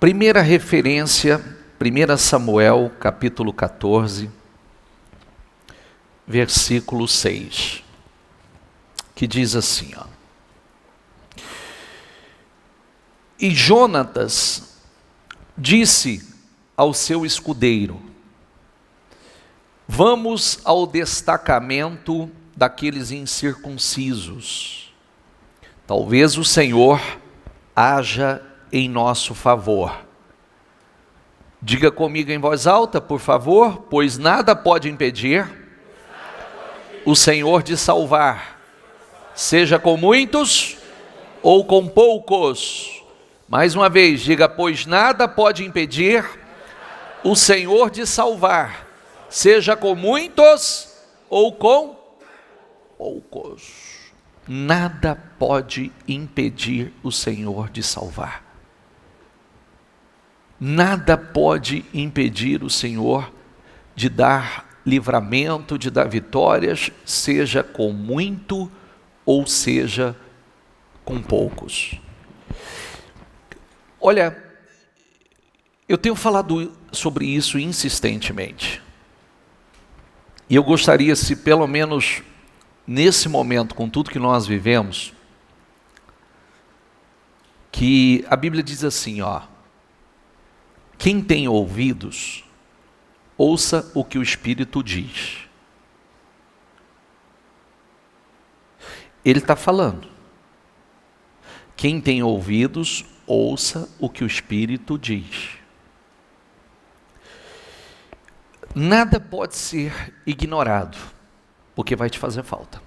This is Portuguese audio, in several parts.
Primeira referência, 1 Samuel, capítulo 14, versículo 6, que diz assim, ó. E Jonatas disse ao seu escudeiro: vamos ao destacamento daqueles incircuncisos. Talvez o Senhor haja em nosso favor. Diga comigo em voz alta, por favor, pois nada pode impedir o Senhor de salvar, seja com muitos ou com poucos. Mais uma vez, diga, pois nada pode impedir o Senhor de salvar, seja com muitos ou com poucos. Nada pode impedir o Senhor de salvar. Nada pode impedir o Senhor de dar livramento, de dar vitórias, seja com muito ou seja com poucos. Olha, eu tenho falado sobre isso insistentemente. E eu gostaria, se pelo menos nesse momento, com tudo que nós vivemos, que a Bíblia diz assim, ó: quem tem ouvidos, ouça o que o Espírito diz. Ele está falando. Quem tem ouvidos, ouça o que o Espírito diz. Nada pode ser ignorado, porque vai te fazer falta.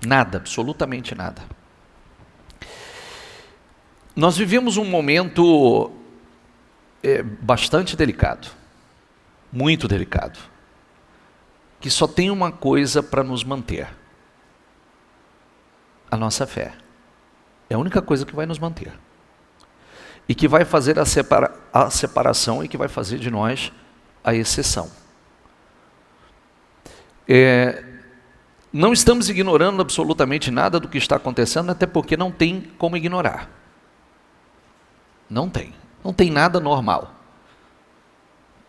Nada, absolutamente nada. Nós vivemos um momento bastante delicado, muito delicado, que só tem uma coisa para nos manter: a nossa fé. É a única coisa que vai nos manter. E que vai fazer a separação e que vai fazer de nós a exceção. Não estamos ignorando absolutamente nada do que está acontecendo, até porque não tem como ignorar. Não tem nada normal,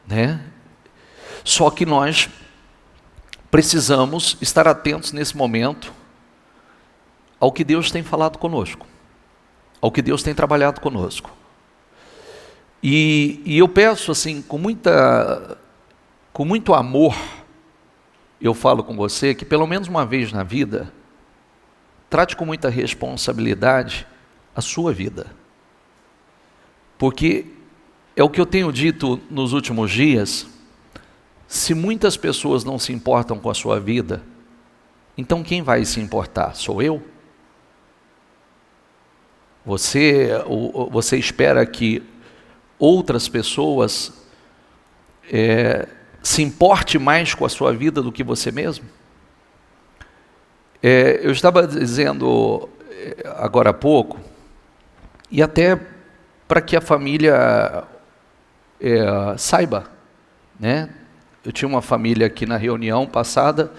né? Só que nós precisamos estar atentos nesse momento ao que Deus tem falado conosco, ao que Deus tem trabalhado conosco. E eu peço assim, com muito amor, eu falo com você, que pelo menos uma vez na vida, trate com muita responsabilidade a sua vida. Porque é o que eu tenho dito nos últimos dias: se muitas pessoas não se importam com a sua vida, então quem vai se importar? Sou eu? Você espera que outras pessoas se importe mais com a sua vida do que você mesmo? Eu estava dizendo agora há pouco, e até para que a família saiba, né? Eu tinha uma família aqui na reunião passada,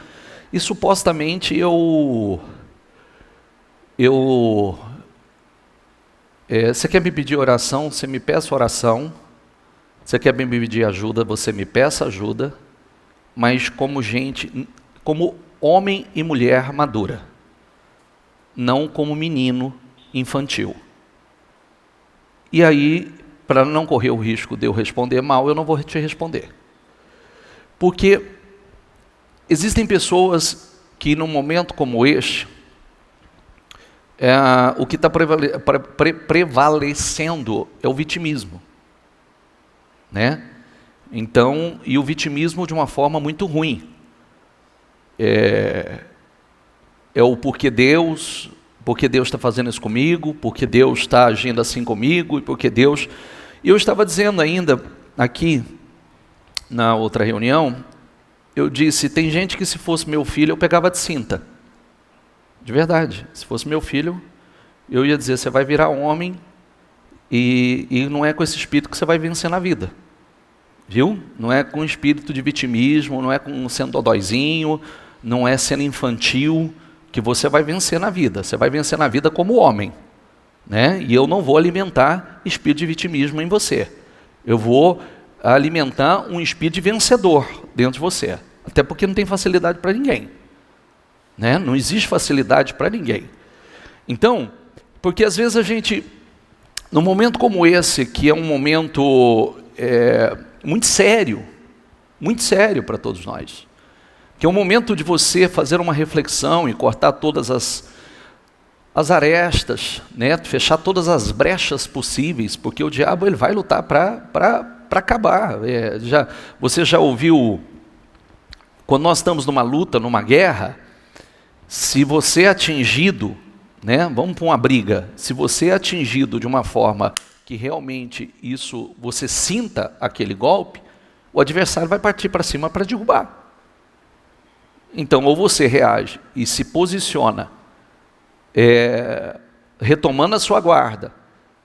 e supostamente você quer me pedir oração, você me peça oração. Você quer me pedir ajuda, você me peça ajuda. Mas como homem e mulher madura, não como menino infantil. E aí, para não correr o risco de eu responder mal, eu não vou te responder. Porque existem pessoas que num momento como este, o que está prevalecendo é o vitimismo, né? Então, e o vitimismo de uma forma muito ruim. É o porque Deus está fazendo isso comigo, porque Deus está agindo assim comigo, e porque Deus... E eu estava dizendo ainda aqui, na outra reunião, eu disse, tem gente que se fosse meu filho, eu pegava de cinta. De verdade, se fosse meu filho, eu ia dizer, você vai virar homem, e não é com esse espírito que você vai vencer na vida. Viu? Não é com espírito de vitimismo, não é com sendo dodóizinho, não é sendo infantil, que você vai vencer na vida. Você vai vencer na vida como homem. né? E eu não vou alimentar espírito de vitimismo em você. Eu vou alimentar um espírito de vencedor dentro de você. Até porque não tem facilidade para ninguém, né? Não existe facilidade para ninguém. Então, porque às vezes a gente, num momento como esse, que é um momento muito sério para todos nós, que é um momento de você fazer uma reflexão e cortar todas as arestas, né? Fechar todas as brechas possíveis, porque o diabo ele vai lutar para acabar. Você já ouviu, quando nós estamos numa luta, numa guerra, se você é atingido, né? Vamos para uma briga, se você é atingido de uma forma que realmente você sinta aquele golpe, o adversário vai partir para cima para derrubar. Então, ou você reage e se posiciona, retomando a sua guarda,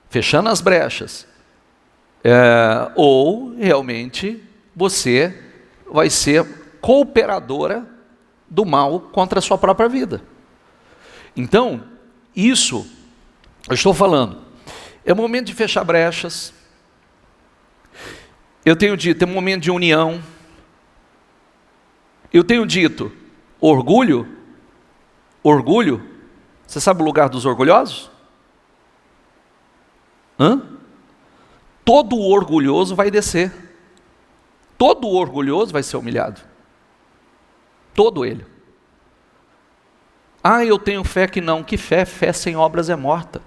fechando as brechas, ou realmente você vai ser cooperadora do mal contra a sua própria vida. Então, isso, eu estou falando, é o momento de fechar brechas. Eu tenho dito, é um momento de união. Eu tenho dito, orgulho, você sabe o lugar dos orgulhosos? Todo orgulhoso vai descer. Todo orgulhoso vai ser humilhado. Todo ele. Eu tenho fé que não. Que fé? Fé sem obras é morta.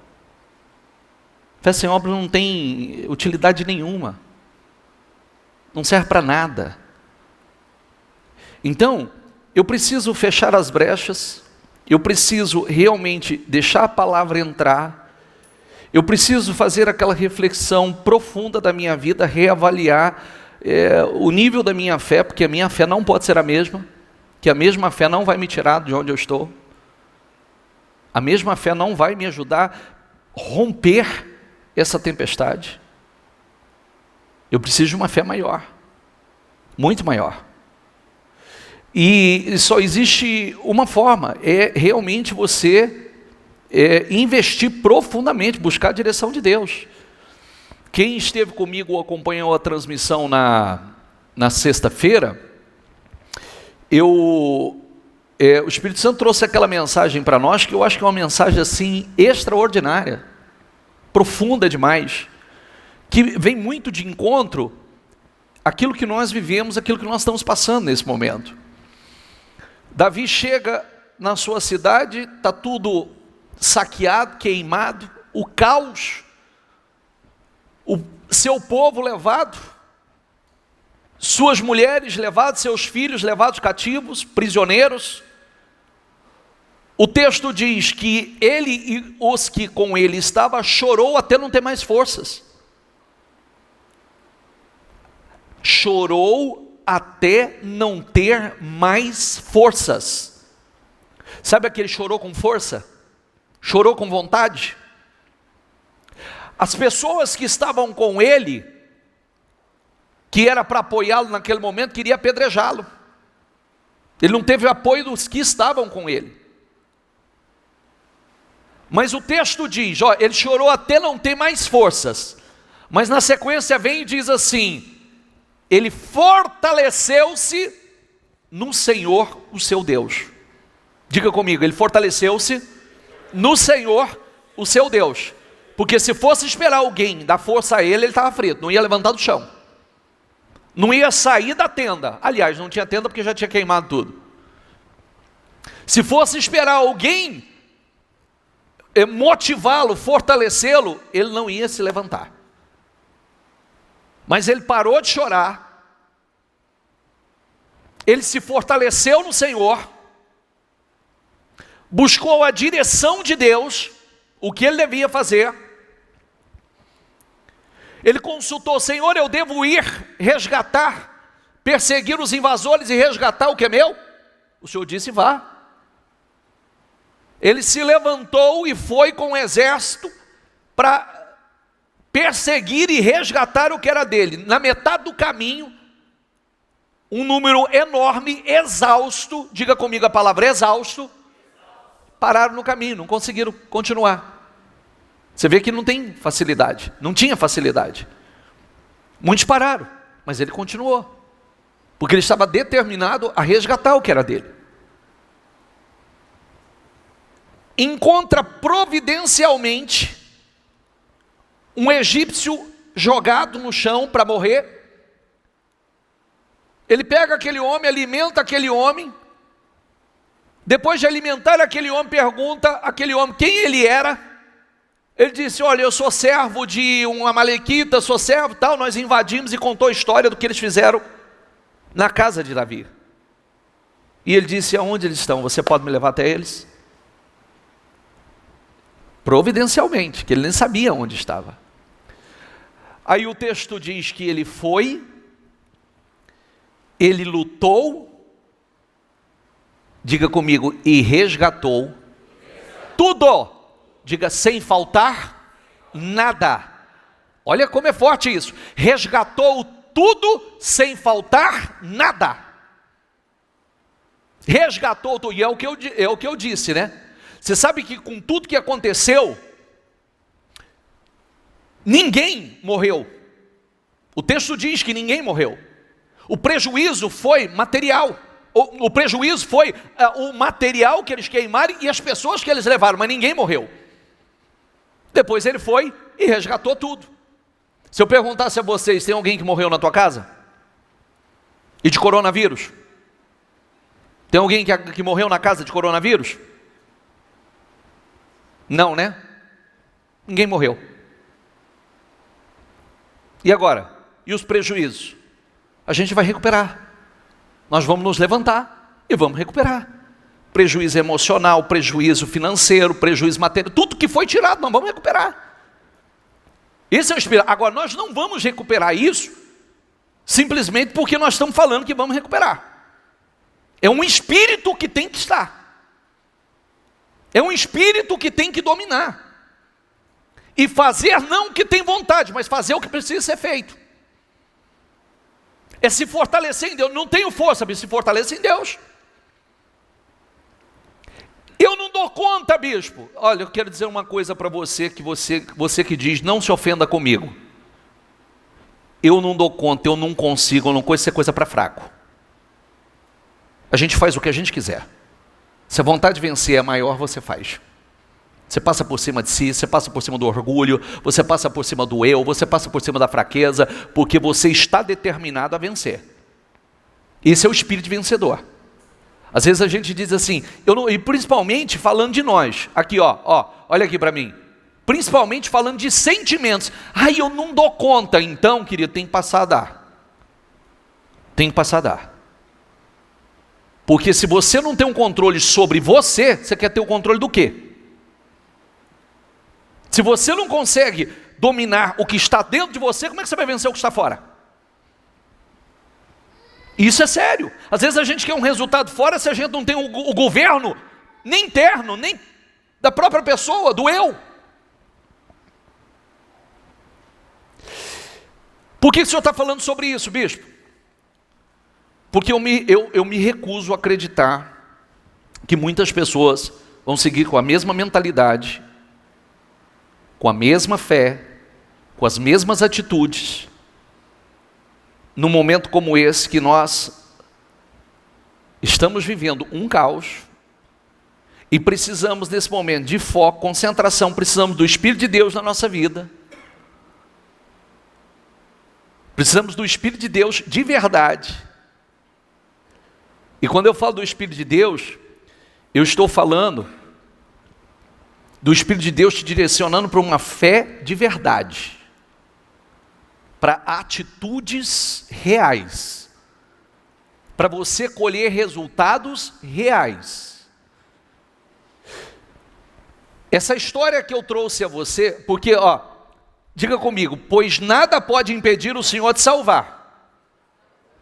Fé sem obras não tem utilidade nenhuma. Não serve para nada. Então, eu preciso fechar as brechas, eu preciso realmente deixar a palavra entrar, eu preciso fazer aquela reflexão profunda da minha vida, reavaliar o nível da minha fé, porque a minha fé não pode ser a mesma, que a mesma fé não vai me tirar de onde eu estou, a mesma fé não vai me ajudar a romper essa tempestade. Eu preciso de uma fé maior, muito maior. E só existe uma forma, é realmente você investir profundamente, buscar a direção de Deus. Quem esteve comigo, acompanhou a transmissão na sexta-feira, o Espírito Santo trouxe aquela mensagem para nós, que eu acho que é uma mensagem assim extraordinária, profunda demais, que vem muito de encontro àquilo que nós vivemos, aquilo que nós estamos passando nesse momento. Davi chega na sua cidade, está tudo saqueado, queimado, o caos, o seu povo levado, suas mulheres levadas, seus filhos levados cativos, prisioneiros. O texto diz que ele e os que com ele estavam chorou até não ter mais forças. Chorou até não ter mais forças. Sabe aquele chorou com força? Chorou com vontade? As pessoas que estavam com ele, que era para apoiá-lo naquele momento, queria apedrejá-lo. Ele não teve apoio dos que estavam com ele. Mas o texto diz, ele chorou até não ter mais forças. Mas na sequência vem e diz assim: ele fortaleceu-se no Senhor, o seu Deus. Diga comigo, ele fortaleceu-se no Senhor, o seu Deus. Porque se fosse esperar alguém dar força a ele estava frito, não ia levantar do chão. Não ia sair da tenda. Aliás, não tinha tenda porque já tinha queimado tudo. Se fosse esperar alguém motivá-lo, fortalecê-lo, ele não ia se levantar. Mas ele parou de chorar, ele se fortaleceu no Senhor, buscou a direção de Deus, o que ele devia fazer. Ele consultou: Senhor, eu devo ir resgatar, perseguir os invasores e resgatar o que é meu? O Senhor disse: vá. Ele se levantou e foi com o exército para perseguir e resgatar o que era dele. Na metade do caminho, um número enorme, exausto, diga comigo a palavra exausto, pararam no caminho, não conseguiram continuar. Você vê que não tem facilidade, não tinha facilidade. Muitos pararam, mas ele continuou, porque ele estava determinado a resgatar o que era dele. Encontra providencialmente um egípcio jogado no chão para morrer. Ele pega aquele homem, alimenta aquele homem. Depois de alimentar aquele homem, pergunta aquele homem quem ele era. Ele disse: olha, eu sou servo de um amalequita, sou servo tal. Nós invadimos, e contou a história do que eles fizeram na casa de Davi. E ele disse: aonde eles estão? Você pode me levar até eles? Providencialmente, que ele nem sabia onde estava. Aí o texto diz que ele foi, ele lutou, diga comigo, e resgatou tudo, diga, sem faltar nada. Olha como é forte isso, resgatou tudo sem faltar nada. Resgatou tudo, e é o que eu disse, né? Você sabe que com tudo que aconteceu, ninguém morreu. O texto diz que ninguém morreu. O prejuízo foi material. O prejuízo foi o material que eles queimaram e as pessoas que eles levaram, mas ninguém morreu. Depois ele foi e resgatou tudo. Se eu perguntasse a vocês, tem alguém que morreu na tua casa? E de coronavírus? Tem alguém que morreu na casa de coronavírus? Não, né? Ninguém morreu. E agora? E os prejuízos? A gente vai recuperar. Nós vamos nos levantar e vamos recuperar. Prejuízo emocional, prejuízo financeiro, prejuízo material, tudo que foi tirado, nós vamos recuperar. Esse é o espírito. Agora, nós não vamos recuperar isso simplesmente porque nós estamos falando que vamos recuperar. É um espírito que tem que estar. É um espírito que tem que dominar. E fazer não o que tem vontade, mas fazer o que precisa ser feito. É se fortalecer em Deus. Não tenho força, mas se fortaleça em Deus. Eu não dou conta, bispo. Olha, eu quero dizer uma coisa para você, você que diz, não se ofenda comigo. Eu não dou conta, eu não consigo, eu não consigo, isso é coisa para fraco. A gente faz o que a gente quiser. Se a vontade de vencer é maior, você faz. Você passa por cima de si, você passa por cima do orgulho, você passa por cima do eu, você passa por cima da fraqueza, porque você está determinado a vencer. Esse é o espírito vencedor. Às vezes a gente diz assim, e principalmente falando de nós, aqui olha aqui para mim, principalmente falando de sentimentos. Ai, eu não dou conta, então, querido, tem que passar a dar. Tem que passar a dar. Porque se você não tem um controle sobre você, você quer ter o controle do quê? Se você não consegue dominar o que está dentro de você, como é que você vai vencer o que está fora? Isso é sério. Às vezes a gente quer um resultado fora se a gente não tem o governo, nem interno, nem da própria pessoa, do eu. Por que o senhor está falando sobre isso, bispo? Porque eu me recuso a acreditar que muitas pessoas vão seguir com a mesma mentalidade, com a mesma fé, com as mesmas atitudes, num momento como esse que nós estamos vivendo um caos e precisamos nesse momento de foco, concentração, precisamos do Espírito de Deus na nossa vida. Precisamos do Espírito de Deus de verdade. E quando eu falo do Espírito de Deus, eu estou falando do Espírito de Deus te direcionando para uma fé de verdade, para atitudes reais, para você colher resultados reais. Essa história que eu trouxe a você, porque, diga comigo, pois nada pode impedir o Senhor de salvar.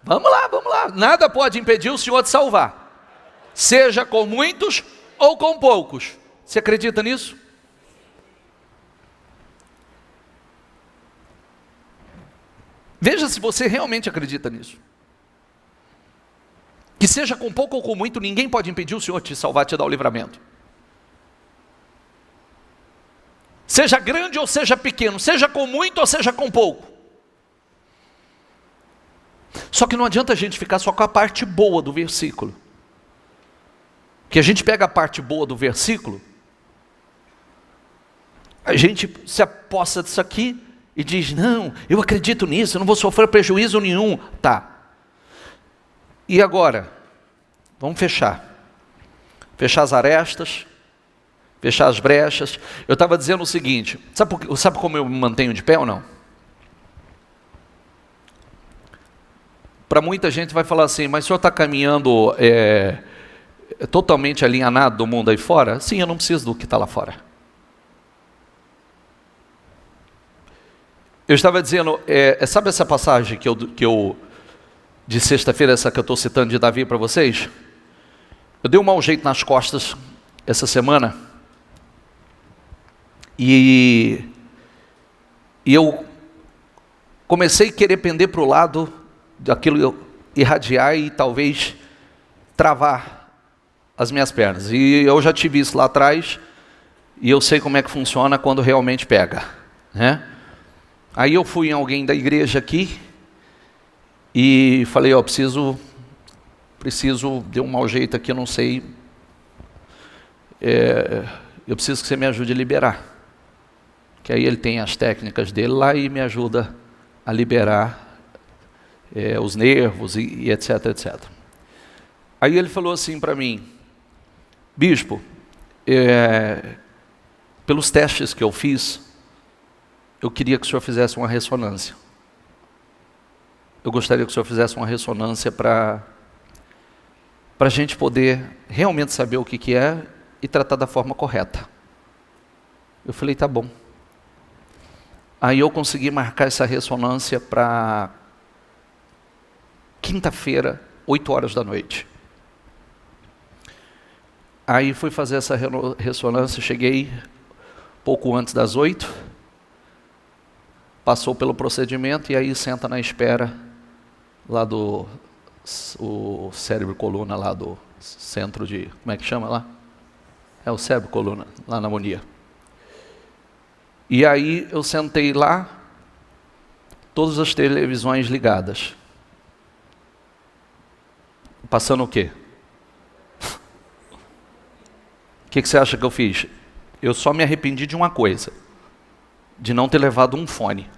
Vamos lá, nada pode impedir o Senhor de salvar, seja com muitos ou com poucos. Você acredita nisso? Veja se você realmente acredita nisso. Que seja com pouco ou com muito, ninguém pode impedir o Senhor de te salvar, te dar o livramento. Seja grande ou seja pequeno, seja com muito ou seja com pouco. Só que não adianta a gente ficar só com a parte boa do versículo. Que a gente pega a parte boa do versículo, a gente se aposta disso aqui e diz, não, eu acredito nisso, eu não vou sofrer prejuízo nenhum. Tá. E agora? Vamos fechar. Fechar as arestas, fechar as brechas. Eu estava dizendo o seguinte, sabe como eu me mantenho de pé ou não? Para muita gente vai falar assim, mas o senhor está caminhando totalmente alienado do mundo aí fora? Sim, eu não preciso do que está lá fora. Eu estava dizendo, sabe essa passagem que eu de sexta-feira, essa que eu estou citando de Davi para vocês? Eu dei um mau jeito nas costas essa semana, e eu comecei a querer pender para o lado daquilo irradiar e talvez travar as minhas pernas. E eu já tive isso lá atrás, e eu sei como é que funciona quando realmente pega, né? Aí eu fui em alguém da igreja aqui, e falei, preciso de um mau jeito aqui, eu não sei, eu preciso que você me ajude a liberar. Que aí ele tem as técnicas dele lá e me ajuda a liberar os nervos e etc, etc. Aí ele falou assim para mim, bispo, pelos testes que eu fiz, eu queria que o senhor fizesse uma ressonância. Eu gostaria que o senhor fizesse uma ressonância para a gente poder realmente saber o que é e tratar da forma correta. Eu falei, tá bom. Aí eu consegui marcar essa ressonância para quinta-feira, 8 horas da noite. Aí fui fazer essa ressonância, cheguei pouco antes das 8, passou pelo procedimento e aí senta na espera lá do cérebro-coluna, lá do centro de, como é que chama lá? O cérebro-coluna, lá na harmonia. E aí eu sentei lá, todas as televisões ligadas. Passando o quê? O que você acha que eu fiz? Eu só me arrependi de uma coisa, de não ter levado um fone,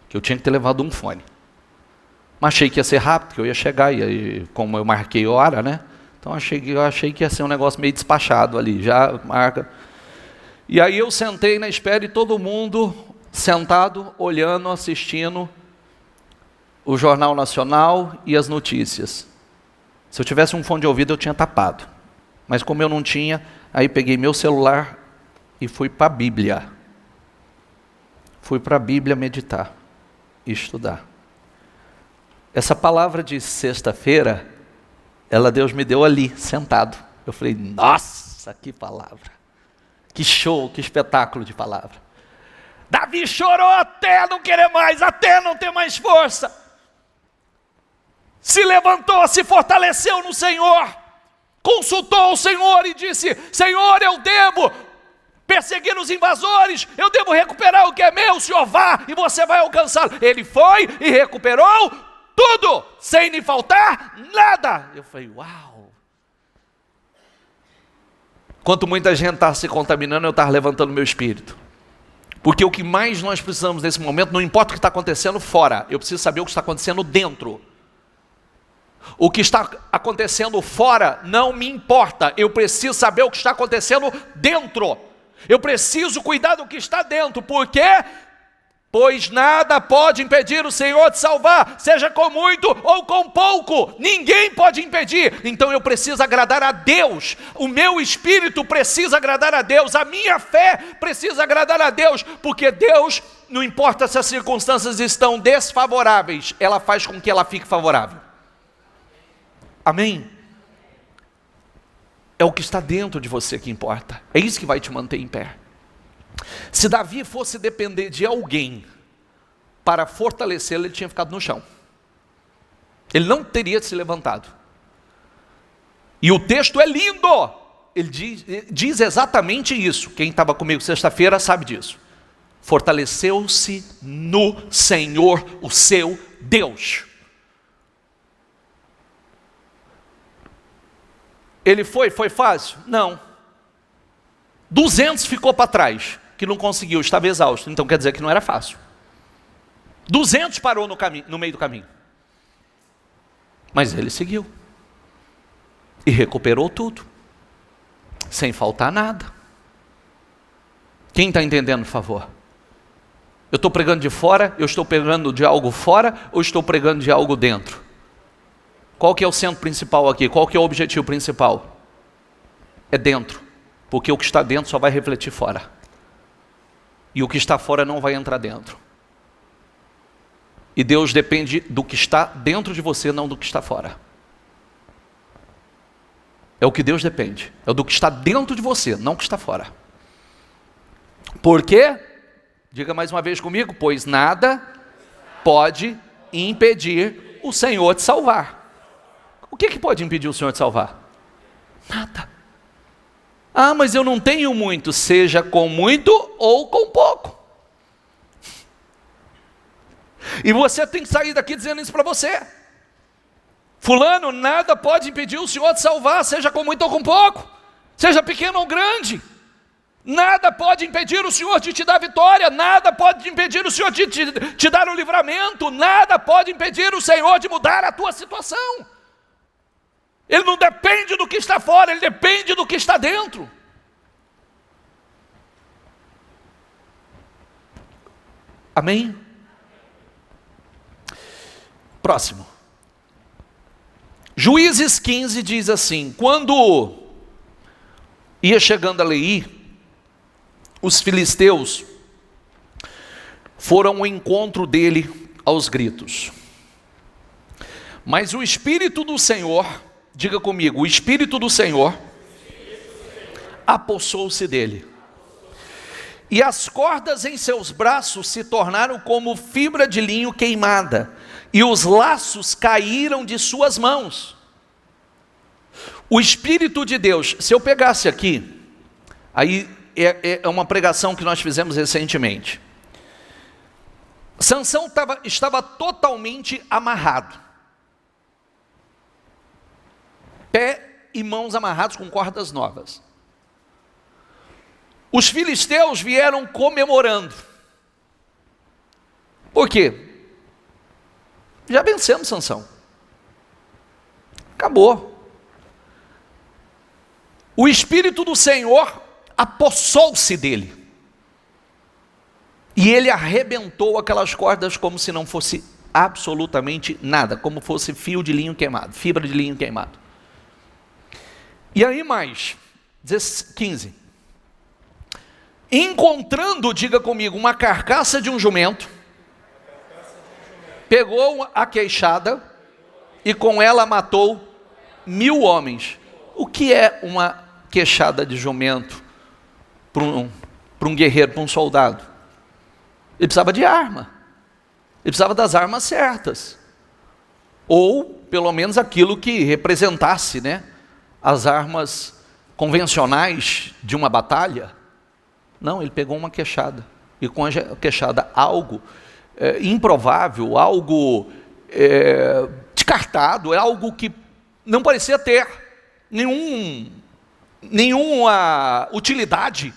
que eu tinha que ter levado um fone. Mas achei que ia ser rápido, que eu ia chegar, e como eu marquei hora, né? Então eu achei que ia ser um negócio meio despachado ali, já marca. E aí eu sentei na espera e todo mundo sentado, olhando, assistindo o Jornal Nacional e as notícias. Se eu tivesse um fone de ouvido eu tinha tapado. Mas como eu não tinha, aí peguei meu celular e fui para a Bíblia. Fui para a Bíblia meditar e estudar. Essa palavra de sexta-feira, Deus me deu ali, sentado. Eu falei, nossa, que palavra. Que show, que espetáculo de palavra. Davi chorou até não querer mais, até não ter mais força. Se levantou, se fortaleceu no Senhor. Consultou o Senhor e disse, Senhor, eu devo perseguir os invasores, eu devo recuperar o que é meu, o Senhor vá e você vai alcançá-lo. Ele foi e recuperou tudo, sem lhe faltar nada. Eu falei, uau. Enquanto muita gente está se contaminando, eu estava levantando meu espírito. Porque o que mais nós precisamos nesse momento, não importa o que está acontecendo fora, eu preciso saber o que está acontecendo dentro. O que está acontecendo fora não me importa, eu preciso saber o que está acontecendo dentro. Eu preciso cuidar do que está dentro, porque pois nada pode impedir o Senhor de salvar, seja com muito ou com pouco, ninguém pode impedir. Então eu preciso agradar a Deus, o meu espírito precisa agradar a Deus, a minha fé precisa agradar a Deus, porque Deus, não importa se as circunstâncias estão desfavoráveis, ela faz com que ela fique favorável. Amém? É o que está dentro de você que importa, é isso que vai te manter em pé. Se Davi fosse depender de alguém para fortalecê-lo, ele tinha ficado no chão. Ele não teria se levantado. E o texto é lindo. ele diz exatamente isso. Quem estava comigo sexta-feira sabe disso. Fortaleceu-se no Senhor, o seu Deus. Ele foi fácil? Não. 200 ficou para trás, que não conseguiu, estava exausto. Então quer dizer que não era fácil. 200 parou no meio do caminho. Mas ele seguiu. E recuperou tudo. Sem faltar nada. Quem está entendendo, por favor? Eu estou pregando de fora, eu estou pregando de algo fora, ou estou pregando de algo dentro? Qual que é o centro principal aqui? Qual que é o objetivo principal? É dentro. Porque o que está dentro só vai refletir fora. E o que está fora não vai entrar dentro. E Deus depende do que está dentro de você, não do que está fora. É o que Deus depende. É do que está dentro de você, não do que está fora. Por quê? Diga mais uma vez comigo. Pois nada pode impedir o Senhor de salvar. O que pode impedir o Senhor de salvar? Nada. Ah, mas eu não tenho muito. Seja com muito ou com pouco. E você tem que sair daqui dizendo isso para você. Fulano, nada pode impedir o Senhor de salvar, seja com muito ou com pouco, seja pequeno ou grande. Nada pode impedir o Senhor de te dar vitória, nada pode impedir o Senhor de te dar o livramento, nada pode impedir o Senhor de mudar a tua situação. Ele não depende do que está fora, ele depende do que está dentro. Amém? Próximo. Juízes 15 diz assim: quando ia chegando a Leí, os filisteus foram ao encontro dele aos gritos. Mas o Espírito do Senhor, diga comigo, o Espírito do Senhor apossou-se dele. E as cordas em seus braços se tornaram como fibra de linho queimada, e os laços caíram de suas mãos. O Espírito de Deus, se eu pegasse aqui, aí é uma pregação que nós fizemos recentemente. Sansão estava totalmente amarrado. Pé e mãos amarrados com cordas novas. Os filisteus vieram comemorando. Por quê? Já vencemos Sansão. Acabou. O Espírito do Senhor apossou-se dele. E ele arrebentou aquelas cordas como se não fosse absolutamente nada, como fosse fio de linho queimado, fibra de linho queimado. E aí mais, 15. Encontrando, diga comigo, uma carcaça de um jumento, pegou a queixada e com ela matou 1000 homens. O que é uma queixada de jumento para um guerreiro, para um soldado? Ele precisava de arma. Ele precisava das armas certas. Ou, pelo menos, aquilo que representasse, né, as armas convencionais de uma batalha. Não, ele pegou uma queixada. E com a queixada, algo improvável, algo descartado, algo que não parecia ter nenhuma utilidade.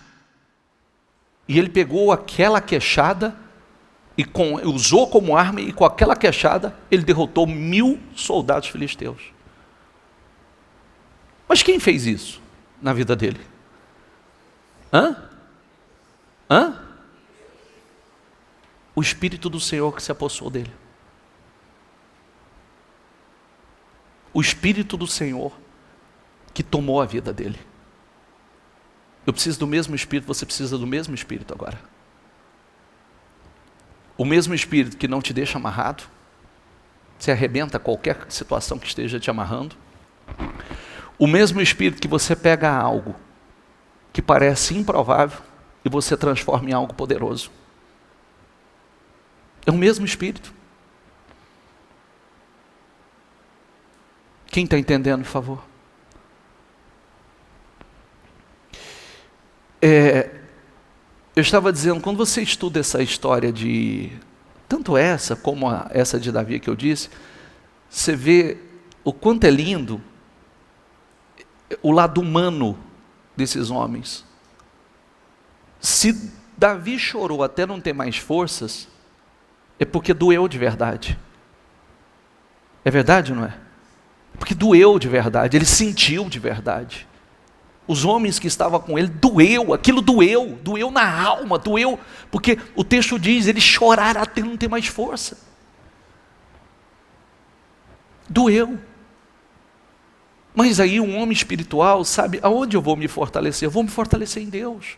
E ele pegou aquela queixada e usou como arma, e com aquela queixada ele derrotou 1000 soldados filisteus. Mas quem fez isso na vida dele? O Espírito do Senhor que se apossou dele. O Espírito do Senhor que tomou a vida dele. Eu preciso do mesmo Espírito, você precisa do mesmo Espírito agora. O mesmo Espírito que não te deixa amarrado, você arrebenta qualquer situação que esteja te amarrando. O mesmo Espírito que você pega algo que parece improvável e você transforma em algo poderoso. É o mesmo Espírito. Quem está entendendo, por favor? Eu estava dizendo, quando você estuda essa história tanto essa como essa de Davi que eu disse, você vê o quanto é lindo o lado humano desses homens. Se Davi chorou até não ter mais forças, é porque doeu de verdade. É verdade ou não é? Porque doeu de verdade, ele sentiu de verdade. Os homens que estavam com ele, aquilo doeu na alma, doeu, porque o texto diz, eles choraram até não ter mais força. Doeu. Mas aí um homem espiritual sabe, aonde eu vou me fortalecer? Eu vou me fortalecer em Deus.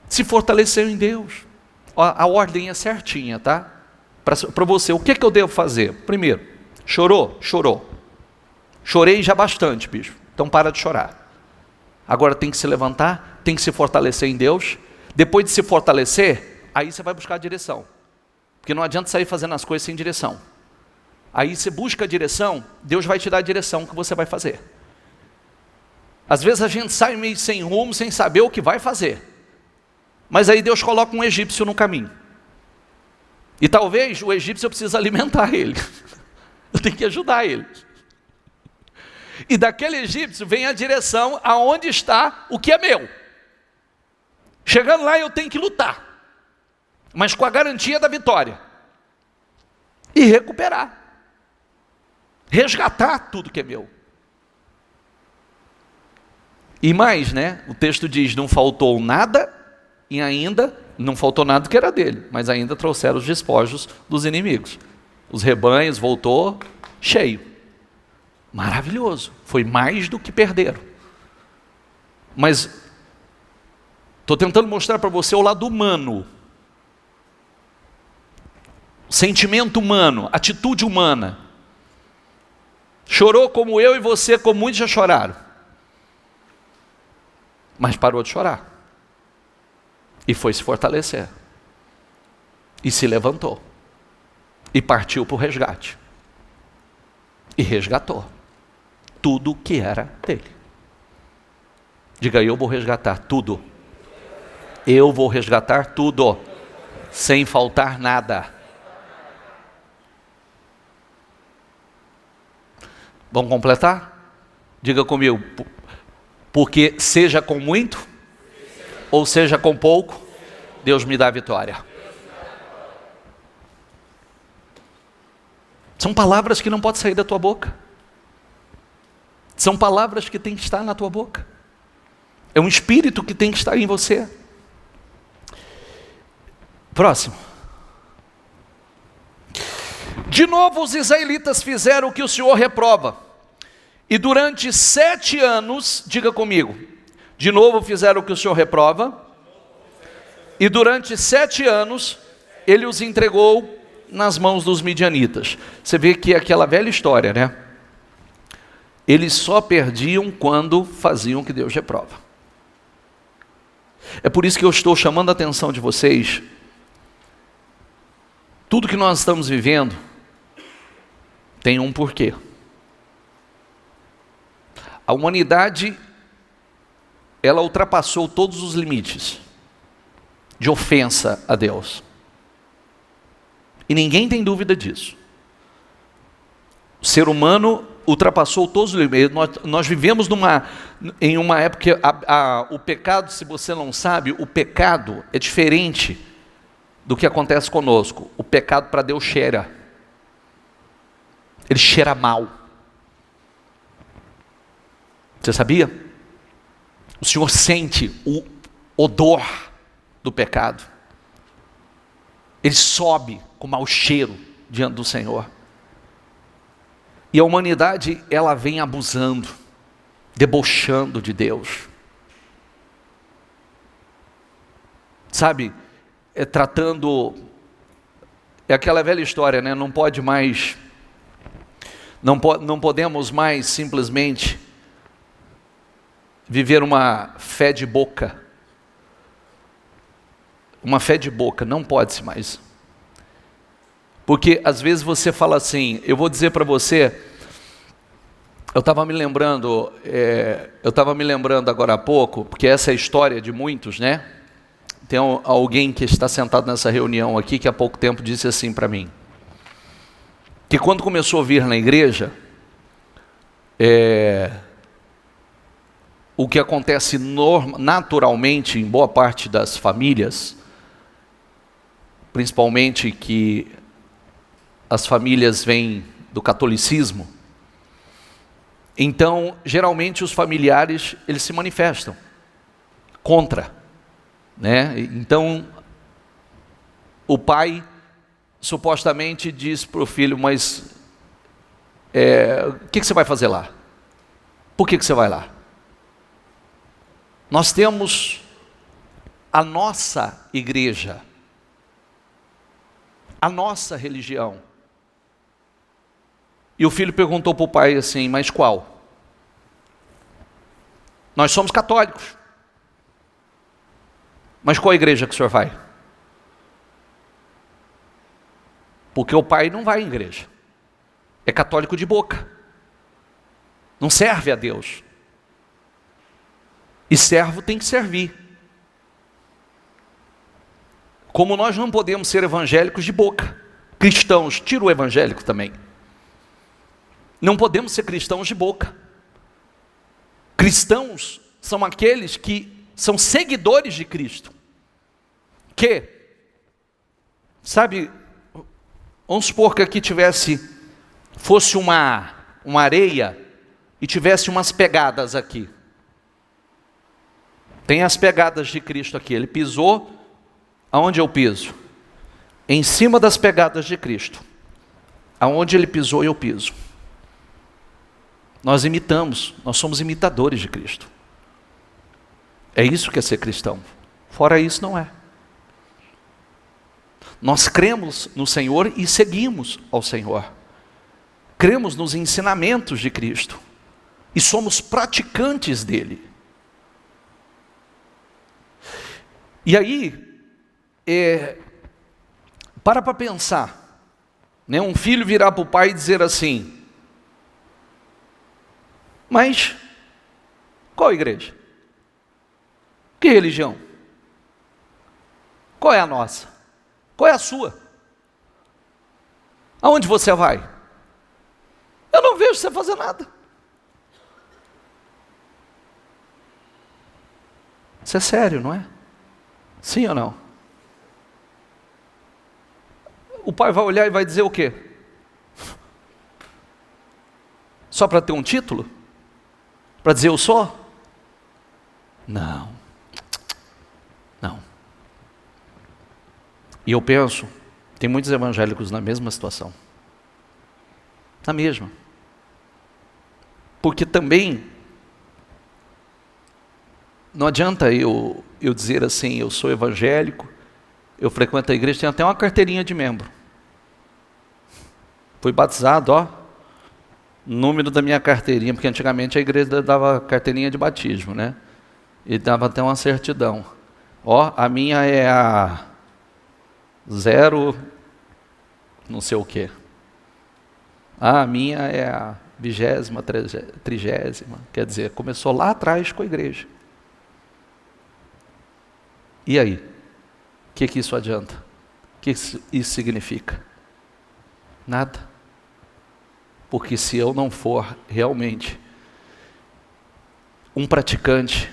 Se fortaleceu em Deus. A ordem é certinha, tá? Para você, o que é que eu devo fazer? Primeiro, chorou? Chorou. Chorei já bastante, bicho. Então para de chorar. Agora tem que se levantar, tem que se fortalecer em Deus. Depois de se fortalecer, aí você vai buscar a direção. Porque não adianta sair fazendo as coisas sem direção. Aí você busca a direção, Deus vai te dar a direção que você vai fazer. Às vezes a gente sai meio sem rumo, sem saber o que vai fazer. Mas aí Deus coloca um egípcio no caminho. E talvez o egípcio precise alimentar ele. Eu tenho que ajudar ele. E daquele egípcio vem a direção aonde está o que é meu. Chegando lá eu tenho que lutar, mas com a garantia da vitória. E recuperar. Resgatar tudo que é meu. E mais, né? O texto diz, não faltou nada e ainda não faltou nada que era dele, mas ainda trouxeram os despojos dos inimigos. Os rebanhos voltou cheio. Maravilhoso, foi mais do que perderam. Mas estou tentando mostrar para você o lado humano, sentimento humano, atitude humana. Chorou como eu e você, como muitos já choraram, mas parou de chorar e foi se fortalecer e se levantou e partiu para o resgate e resgatou tudo que era dele. Diga, eu vou resgatar tudo. Eu vou resgatar tudo, sem faltar nada. Vamos completar? Diga comigo, porque seja com muito, ou seja com pouco, Deus me dá a vitória. São palavras que não podem sair da tua boca. São palavras que têm que estar na tua boca. É um espírito que tem que estar em você. Próximo. De novo os israelitas fizeram o que o Senhor reprova. E durante 7 anos, diga comigo, de novo fizeram o que o Senhor reprova. E durante 7 anos, Ele os entregou nas mãos dos midianitas. Você vê que é aquela velha história, né? Eles só perdiam quando faziam o que Deus reprova. É por isso que eu estou chamando a atenção de vocês. Tudo que nós estamos vivendo tem um porquê. A humanidade, ela ultrapassou todos os limites de ofensa a Deus. E ninguém tem dúvida disso. O ser humano ultrapassou todos os limites. Nós vivemos em uma época que o pecado, se você não sabe, o pecado é diferente do que acontece conosco. O pecado para Deus cheira. Ele cheira mal. Você sabia? O Senhor sente o odor do pecado. Ele sobe com mau cheiro diante do Senhor. E a humanidade, ela vem abusando, debochando de Deus. Sabe, tratando, é aquela velha história, né? Não podemos mais simplesmente viver uma fé de boca. Uma fé de boca, não pode-se mais. Porque às vezes você fala assim, eu vou dizer para você, Eu estava me lembrando, agora há pouco, porque essa é a história de muitos, né? Tem alguém que está sentado nessa reunião aqui que há pouco tempo disse assim para mim, que quando começou a vir na igreja, o que acontece naturalmente em boa parte das famílias, principalmente que as famílias vêm do catolicismo, então geralmente os familiares eles se manifestam contra, né? Então o pai supostamente diz para o filho, mas o que você vai fazer lá? Por que você vai lá? Nós temos a nossa igreja, a nossa religião. E o filho perguntou para o pai assim, mas qual? Nós somos católicos. Mas qual igreja que o senhor vai? Porque o pai não vai à igreja. É católico de boca. Não serve a Deus. E servo tem que servir. Como nós não podemos ser evangélicos de boca. Cristãos, tira o evangélico também. Não podemos ser cristãos de boca. Cristãos são aqueles que são seguidores de Cristo. Que, sabe, vamos supor que aqui fosse uma areia e tivesse umas pegadas aqui. Tem as pegadas de Cristo aqui. Ele pisou, aonde eu piso? Em cima das pegadas de Cristo. Aonde ele pisou, eu piso. Nós imitamos, nós somos imitadores de Cristo. É isso que é ser cristão. Fora isso, não é. Nós cremos no Senhor e seguimos ao Senhor. Cremos nos ensinamentos de Cristo. E somos praticantes dele. E aí, para pensar, né? Um filho virar para o pai e dizer assim, mas qual igreja? Que religião? Qual é a nossa? Qual é a sua? Aonde você vai? Eu não vejo você fazer nada. Isso é sério, não é? Sim ou não? O pai vai olhar e vai dizer o quê? Só para ter um título? Para dizer eu sou? Não. Não. E eu penso, tem muitos evangélicos na mesma situação. Na mesma. Porque também não adianta eu dizer assim, eu sou evangélico, eu frequento a igreja, tenho até uma carteirinha de membro. Fui batizado, número da minha carteirinha, porque antigamente a igreja dava carteirinha de batismo, né? E dava até uma certidão. A minha é a 0, não sei o quê. A minha é a 20ª, 30ª. Quer dizer, começou lá atrás com a igreja. E aí? O que isso adianta? O que isso significa? Nada. Porque se eu não for realmente um praticante,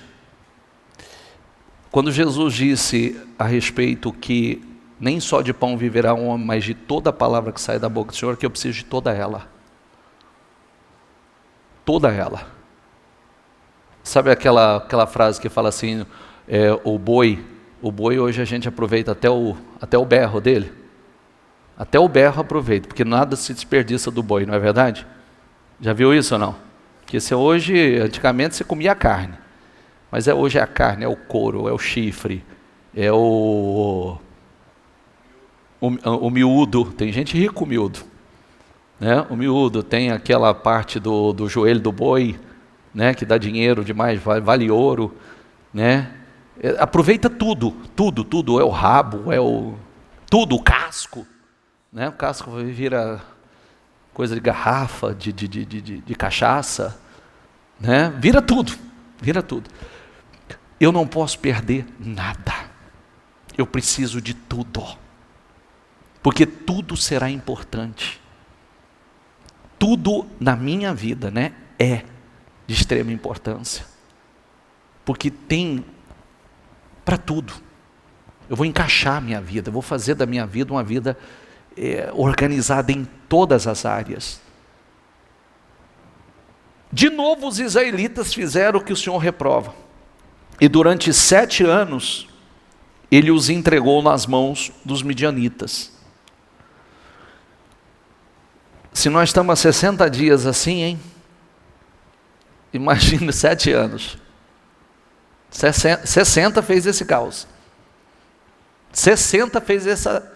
quando Jesus disse a respeito que nem só de pão viverá um homem, mas de toda a palavra que sai da boca do Senhor, que eu preciso de toda ela. Toda ela. Sabe aquela frase que fala assim, o boi hoje a gente aproveita até o berro dele? Até o berro aproveita, porque nada se desperdiça do boi, não é verdade? Já viu isso ou não? Porque antigamente você comia carne, mas hoje é a carne, é o couro, é o chifre, é o miúdo. Tem gente rica com miúdo, né? O miúdo tem aquela parte do joelho do boi, né? Que dá dinheiro demais, vale ouro, né? Aproveita tudo, é o rabo, tudo, o casco, né? O casco vira coisa de garrafa, de cachaça, né? Vira tudo, vira tudo. Eu não posso perder nada, eu preciso de tudo, porque tudo será importante, tudo na minha vida, né, é de extrema importância, porque tem para tudo. Eu vou encaixar a minha vida, eu vou fazer da minha vida uma vida organizada em todas as áreas. De novo os israelitas fizeram o que o Senhor reprova, e durante 7 anos ele os entregou nas mãos dos midianitas. Se nós estamos há 60 dias assim, hein? Imagina 7 anos. 60 fez esse caos. 60 fez essa...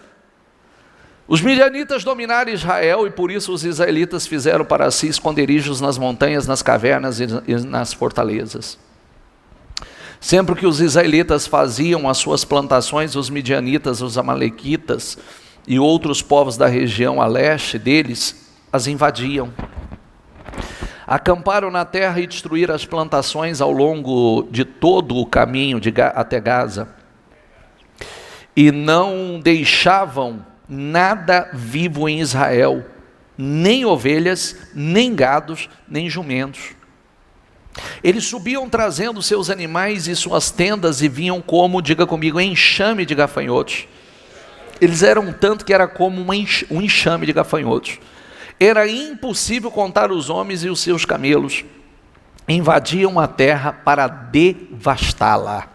Os midianitas dominaram Israel, e por isso os israelitas fizeram para si esconderijos nas montanhas, nas cavernas e nas fortalezas. Sempre que os israelitas faziam as suas plantações, os midianitas, os amalequitas e outros povos da região a leste deles as invadiam. Acamparam na terra e destruíram as plantações ao longo de todo o caminho até Gaza. E não deixavam nada vivo em Israel, nem ovelhas, nem gados, nem jumentos. Eles subiam trazendo seus animais e suas tendas e vinham como, diga comigo, enxame de gafanhotos. Eles eram tanto que era como um enxame de gafanhotos. Era impossível contar os homens e os seus camelos. Invadiam a terra para devastá-la.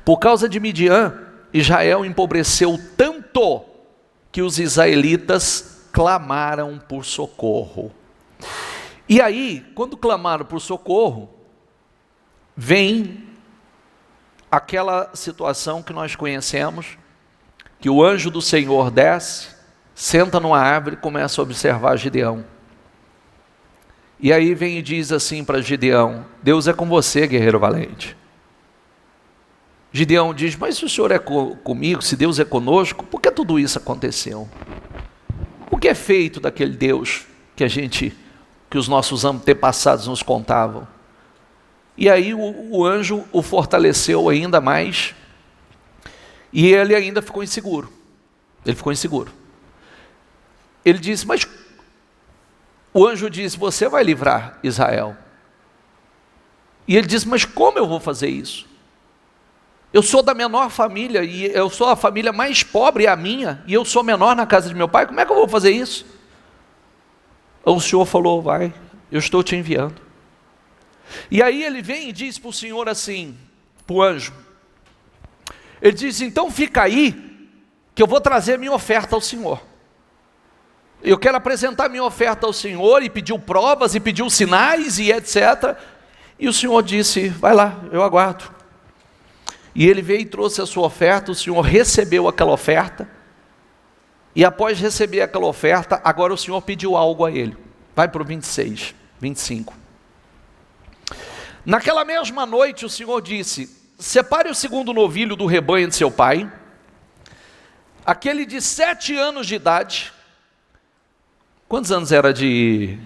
Por causa de Midian, Israel empobreceu tanto que os israelitas clamaram por socorro. E aí, quando clamaram por socorro, vem aquela situação que nós conhecemos, que o anjo do Senhor desce, senta numa árvore e começa a observar Gideão. E aí vem e diz assim para Gideão: Deus é com você, guerreiro valente. Gideão diz: mas se o Senhor é comigo, se Deus é conosco, por que tudo isso aconteceu? O que é feito daquele Deus que os nossos antepassados nos contavam? E aí o anjo o fortaleceu ainda mais, e ele ainda ficou inseguro. Ele disse: mas o anjo disse: você vai livrar Israel. E ele disse: mas como eu vou fazer isso? Eu sou da menor família, e eu sou a família mais pobre, a minha, e eu sou menor na casa de meu pai, como é que eu vou fazer isso? O Senhor falou: vai, eu estou te enviando. E aí ele vem e diz para o Senhor assim, para o anjo, ele diz: então fica aí, que eu vou trazer minha oferta ao Senhor. Eu quero apresentar minha oferta ao Senhor, e pediu provas, e pediu sinais, e etc. E o Senhor disse: vai lá, eu aguardo. E ele veio e trouxe a sua oferta, o Senhor recebeu aquela oferta, e após receber aquela oferta, agora o Senhor pediu algo a ele. Vai para o 26, 25. Naquela mesma noite o Senhor disse: separe o segundo novilho do rebanho de seu pai, aquele de 7 anos de idade. Quantos anos era de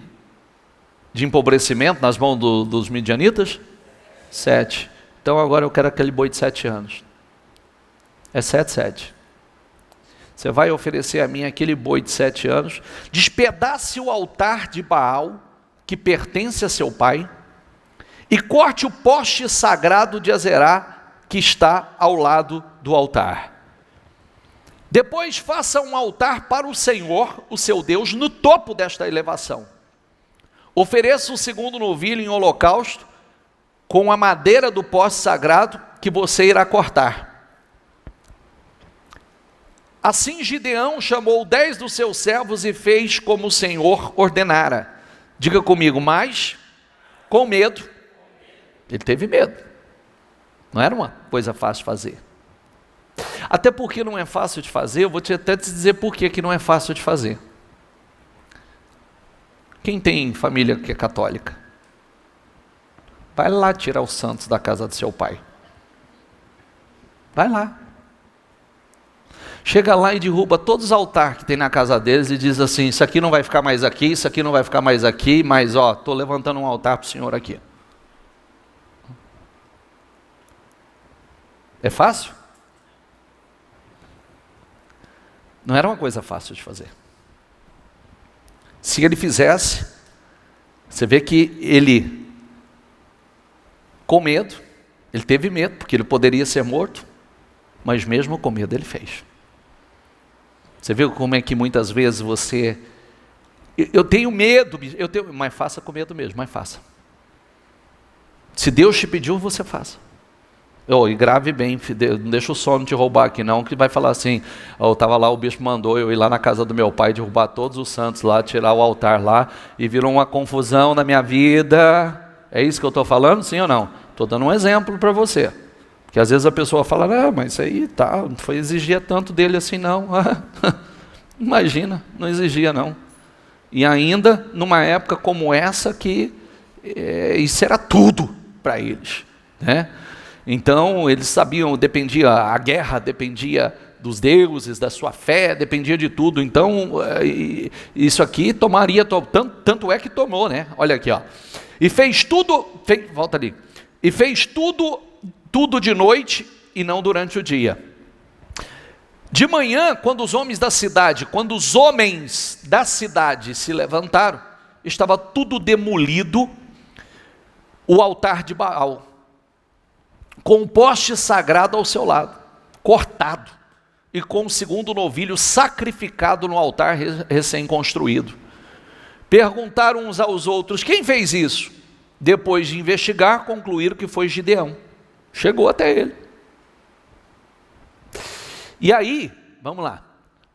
empobrecimento nas mãos dos midianitas? 7. Então agora eu quero aquele boi de 7 anos. É 7. Você vai oferecer a mim aquele boi de 7 anos, despedace o altar de Baal, que pertence a seu pai, e corte o poste sagrado de Azerá, que está ao lado do altar. Depois faça um altar para o Senhor, o seu Deus, no topo desta elevação. Ofereça o segundo novilho em holocausto, com a madeira do poste sagrado que você irá cortar. Assim Gideão chamou 10 dos seus servos e fez como o Senhor ordenara. Diga comigo: mas com medo. Ele teve medo. Não era uma coisa fácil de fazer. Até porque não é fácil de fazer, eu vou até te dizer por que não é fácil de fazer. Quem tem família que é católica? Vai lá tirar os santos da casa do seu pai. Vai lá. Chega lá e derruba todos os altares que tem na casa deles e diz assim: isso aqui não vai ficar mais aqui, isso aqui não vai ficar mais aqui, mas ó, estou levantando um altar para o Senhor aqui. É fácil? Não era uma coisa fácil de fazer. Se ele fizesse, você vê que ele, com medo, ele teve medo, porque ele poderia ser morto, mas mesmo com medo ele fez. Você viu como é que muitas vezes você... Eu tenho medo, mas faça com medo mesmo, mas faça. Se Deus te pediu, você faça. E grave bem, não deixa o sono te roubar aqui não, que vai falar assim, eu estava lá, o bispo mandou eu ir lá na casa do meu pai, derrubar todos os santos lá, tirar o altar lá, e virou uma confusão na minha vida. É isso que eu estou falando, sim ou não? Estou dando um exemplo para você. Porque às vezes a pessoa fala, mas isso aí tá, não foi exigir tanto dele assim não. Imagina, não exigia não. E ainda numa época como essa que isso era tudo para eles, né? Então eles sabiam, a guerra dependia dos deuses, da sua fé, dependia de tudo. Então isso aqui tomaria, tanto é que tomou, né? Olha aqui, ó. E fez tudo, volta ali. E fez tudo de noite e não durante o dia. De manhã, quando os homens da cidade se levantaram, estava tudo demolido, o altar de Baal, com o poste sagrado ao seu lado, cortado, e com o segundo novilho sacrificado no altar recém-construído. Perguntaram uns aos outros: quem fez isso? Depois de investigar, concluíram que foi Gideão. Chegou até ele. E aí, vamos lá,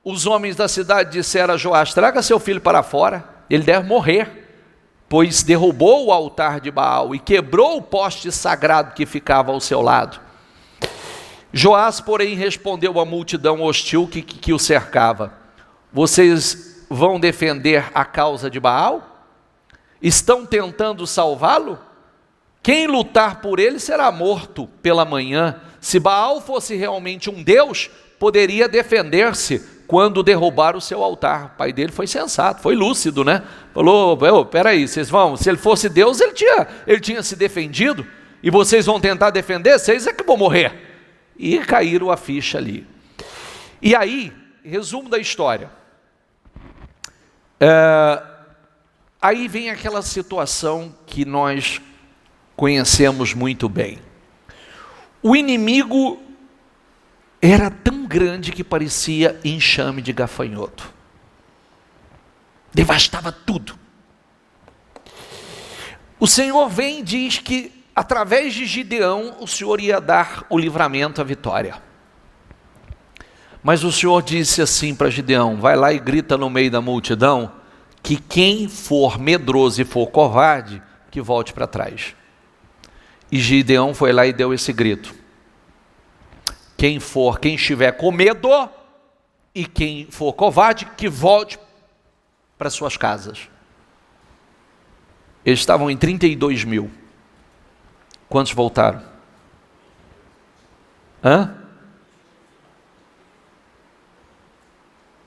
os homens da cidade disseram a Joás: traga seu filho para fora, ele deve morrer, pois derrubou o altar de Baal e quebrou o poste sagrado que ficava ao seu lado. Joás, porém, respondeu à multidão hostil que o cercava: vocês vão defender a causa de Baal? Estão tentando salvá-lo? Quem lutar por ele será morto pela manhã. Se Baal fosse realmente um Deus, poderia defender-se quando derrubar o seu altar. O pai dele foi sensato, foi lúcido, né? Falou: peraí, vocês vão, se ele fosse Deus, ele tinha se defendido, e vocês vão tentar defender, vocês é que vão morrer. E caíram a ficha ali. E aí, resumo da história. Aí vem aquela situação que nós conhecemos muito bem. O inimigo era tão grande que parecia enxame de gafanhoto. Devastava tudo. O Senhor vem e diz que através de Gideão o Senhor ia dar o livramento, a vitória. Mas o Senhor disse assim para Gideão: vai lá e grita no meio da multidão que quem for medroso e for covarde, que volte para trás. E Gideão foi lá e deu esse grito: quem estiver com medo e quem for covarde, que volte para suas casas. Eles estavam em 32 mil. Quantos voltaram?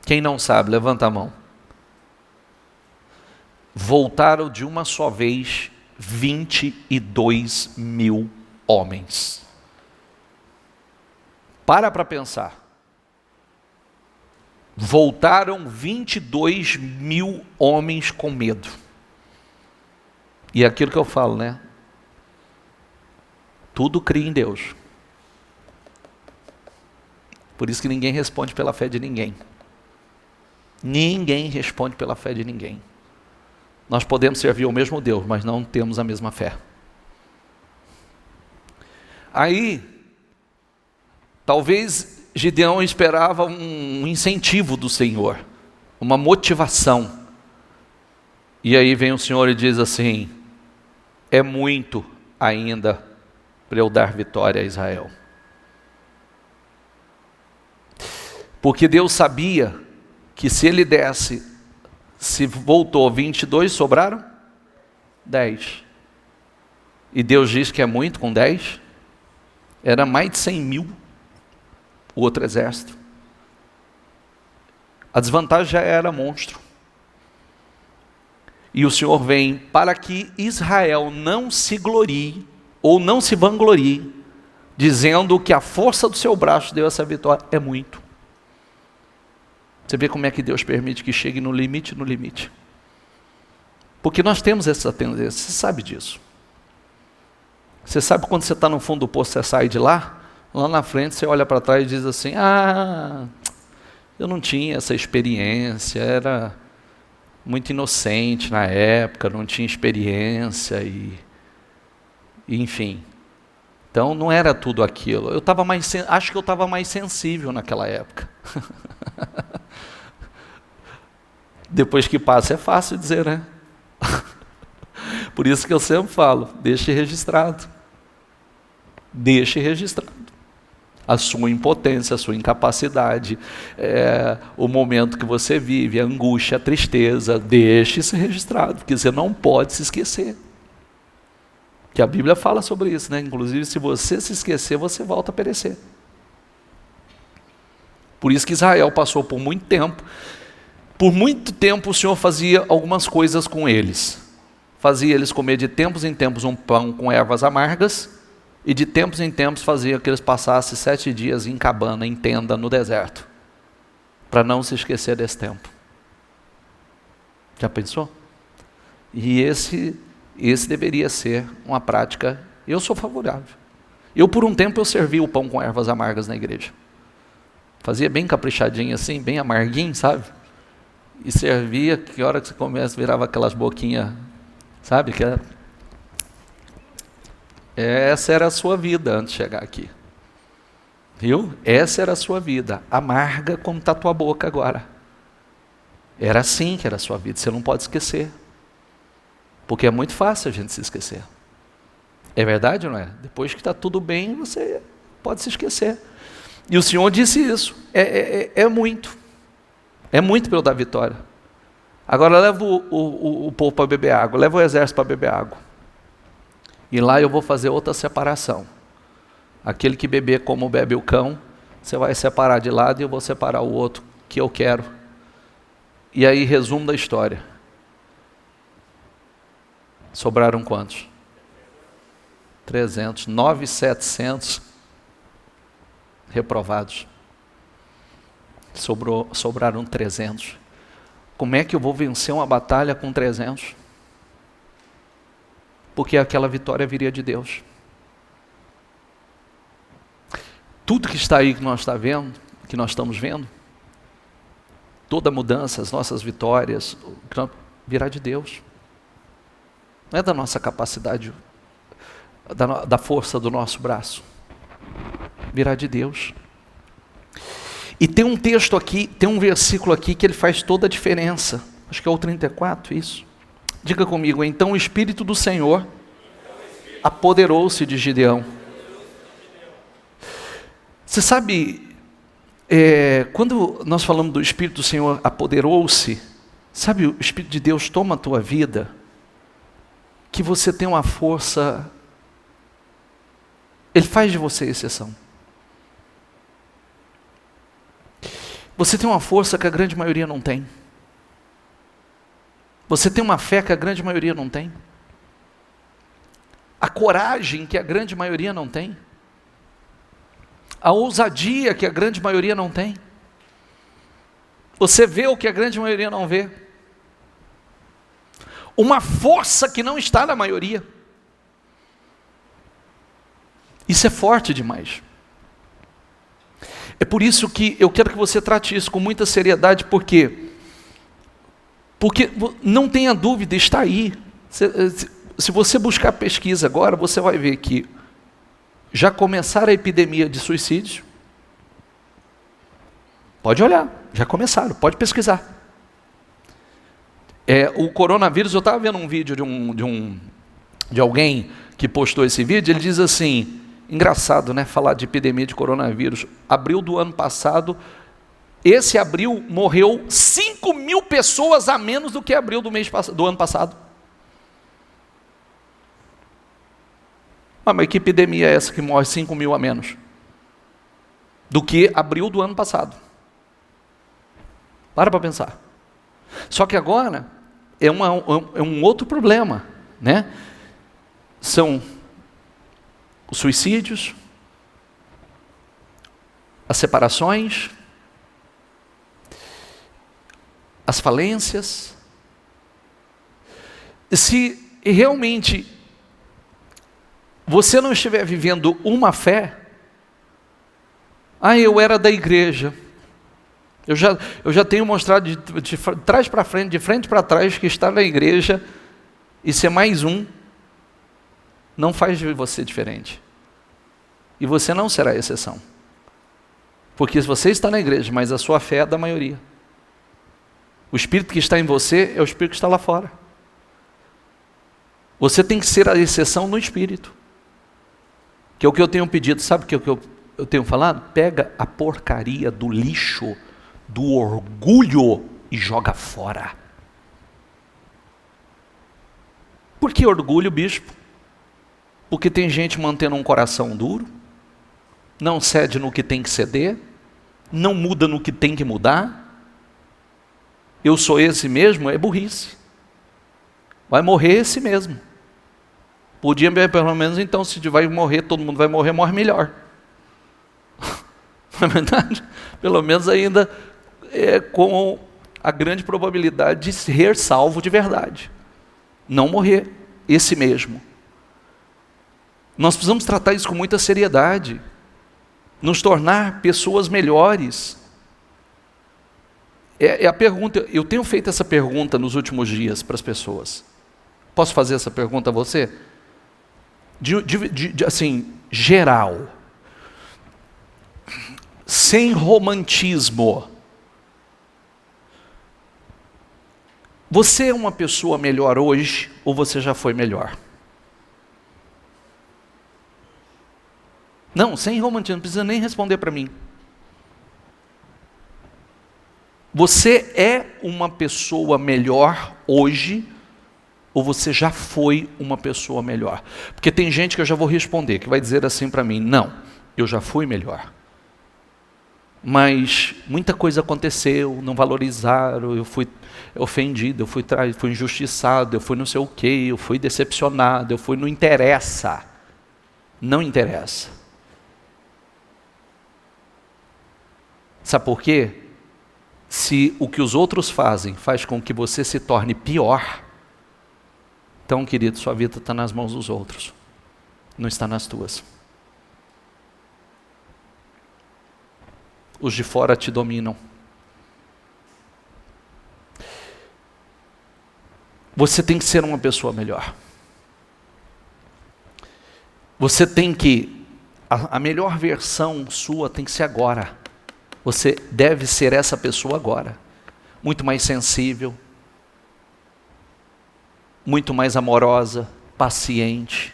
Quem não sabe, levanta a mão. Voltaram de uma só vez 22 mil homens. Para pensar. Voltaram 22 mil homens com medo. E é aquilo que eu falo, né? Tudo cria em Deus. Por isso que ninguém responde pela fé de ninguém. Ninguém responde pela fé de ninguém. Nós podemos servir ao mesmo Deus, mas não temos a mesma fé. Aí, talvez Gideão esperava um incentivo do Senhor, uma motivação. E aí vem o Senhor e diz assim: é muito ainda para eu dar vitória a Israel. Porque Deus sabia que se ele desse, se voltou 22, sobraram 10. E Deus diz que é muito com 10. Era mais de 100 mil o outro exército. A desvantagem já era monstro. E o Senhor vem para que Israel não se glorie, ou não se vanglorie, dizendo que a força do seu braço deu essa vitória. É muito. Você vê como é que Deus permite que chegue no limite, no limite. Porque nós temos essa tendência, você sabe disso. Você sabe quando você está no fundo do poço, você sai de lá na frente você olha para trás e diz assim, eu não tinha essa experiência, era muito inocente na época, não tinha experiência e enfim. Então não era tudo aquilo. Acho que eu estava mais sensível naquela época. Depois que passa é fácil dizer, né? Por isso que eu sempre falo, deixe registrado. Deixe registrado a sua impotência, a sua incapacidade, o momento que você vive, a angústia, a tristeza, deixe isso registrado, porque você não pode se esquecer. Que a Bíblia fala sobre isso, né? Inclusive, se você se esquecer, você volta a perecer. Por isso que Israel passou por muito tempo. Por muito tempo o Senhor fazia algumas coisas com eles. Fazia eles comer de tempos em tempos um pão com ervas amargas, e de tempos em tempos fazia que eles passassem 7 dias em cabana, em tenda, no deserto, para não se esquecer desse tempo. Já pensou? E esse deveria ser uma prática, eu sou favorável. Por um tempo eu servi o pão com ervas amargas na igreja. Fazia bem caprichadinho assim, bem amarguinho, sabe? E servia, que hora que você começa, virava aquelas boquinhas, sabe? Essa era a sua vida antes de chegar aqui. Viu? Essa era a sua vida, amarga como está a tua boca agora. Era assim que era a sua vida, você não pode esquecer. Porque é muito fácil a gente se esquecer. É verdade ou não é? Depois que está tudo bem, você pode se esquecer. E o Senhor disse isso, é muito. É muito para eu dar vitória. Agora leva o povo para beber água, leva o exército para beber água. E lá eu vou fazer outra separação. Aquele que beber como bebe o cão, você vai separar de lado e eu vou separar o outro que eu quero. E aí, resumo da história. Sobraram quantos? 300, 9.700 reprovados. Sobraram 300. Como é que eu vou vencer uma batalha com 300? Porque aquela vitória viria de Deus. Tudo que está aí que nós estamos vendo, toda mudança, as nossas vitórias, virá de Deus. Não é da nossa capacidade, da força do nosso braço. Virá de Deus. E tem um texto aqui, tem um versículo aqui que ele faz toda a diferença. Acho que é o 34, isso. Diga comigo, então o Espírito do Senhor apoderou-se de Gideão. Você sabe, quando nós falamos do Espírito do Senhor apoderou-se, sabe, o Espírito de Deus toma a tua vida, que você tem uma força, Ele faz de você exceção. Você tem uma força que a grande maioria não tem. Você tem uma fé que a grande maioria não tem. A coragem que a grande maioria não tem. A ousadia que a grande maioria não tem. Você vê o que a grande maioria não vê. Uma força que não está na maioria. Isso é forte demais. É por isso que eu quero que você trate isso com muita seriedade, porque não tenha dúvida, está aí. Se você buscar pesquisa agora, você vai ver que já começaram a epidemia de suicídios. Pode olhar, já começaram, pode pesquisar. O coronavírus, eu estava vendo um vídeo de alguém que postou esse vídeo, ele diz assim, engraçado, né, falar de epidemia de coronavírus, abril do ano passado, esse abril morreu 5.000 pessoas a menos do que abril do ano passado. Mas que epidemia é essa que morre 5.000 a menos do que abril do ano passado? Para pensar. Só que agora é um outro problema, né? São os suicídios, as separações, as falências. Se realmente você não estiver vivendo uma fé, eu era da igreja, eu já tenho mostrado de trás para frente, de frente para trás, que estar na igreja e ser mais um, não faz de você diferente. E você não será exceção. Porque se você está na igreja, mas a sua fé é da maioria. O Espírito que está em você é o Espírito que está lá fora. Você tem que ser a exceção no Espírito. Que é o que eu tenho pedido. Sabe o que eu tenho falado? Pega a porcaria do lixo, do orgulho e joga fora. Por que orgulho, bispo? Porque tem gente mantendo um coração duro, não cede no que tem que ceder, não muda no que tem que mudar. Eu sou esse mesmo, é burrice. Vai morrer esse mesmo. Podia, pelo menos, então, se vai morrer, todo mundo vai morrer, morre melhor. Não é verdade? Pelo menos ainda com a grande probabilidade de ser salvo de verdade. Não morrer, esse mesmo. Nós precisamos tratar isso com muita seriedade. Nos tornar pessoas melhores. É a pergunta, eu tenho feito essa pergunta nos últimos dias para as pessoas. Posso fazer essa pergunta a você? Assim, geral. Sem romantismo. Você é uma pessoa melhor hoje ou você já foi melhor? Não, sem romantismo, não precisa nem responder para mim. Você é uma pessoa melhor hoje ou você já foi uma pessoa melhor? Porque tem gente que eu já vou responder, que vai dizer assim para mim, não, eu já fui melhor. Mas muita coisa aconteceu, não valorizaram, eu fui ofendido, eu fui injustiçado, eu fui não sei o quê, eu fui decepcionado, eu fui não interessa. Não interessa. Sabe por quê? Se o que os outros fazem faz com que você se torne pior, então, querido, sua vida está nas mãos dos outros, não está nas tuas. Os de fora te dominam. Você tem que ser uma pessoa melhor. Você tem que, a melhor versão sua tem que ser agora. Você deve ser essa pessoa agora. Muito mais sensível, muito mais amorosa, paciente,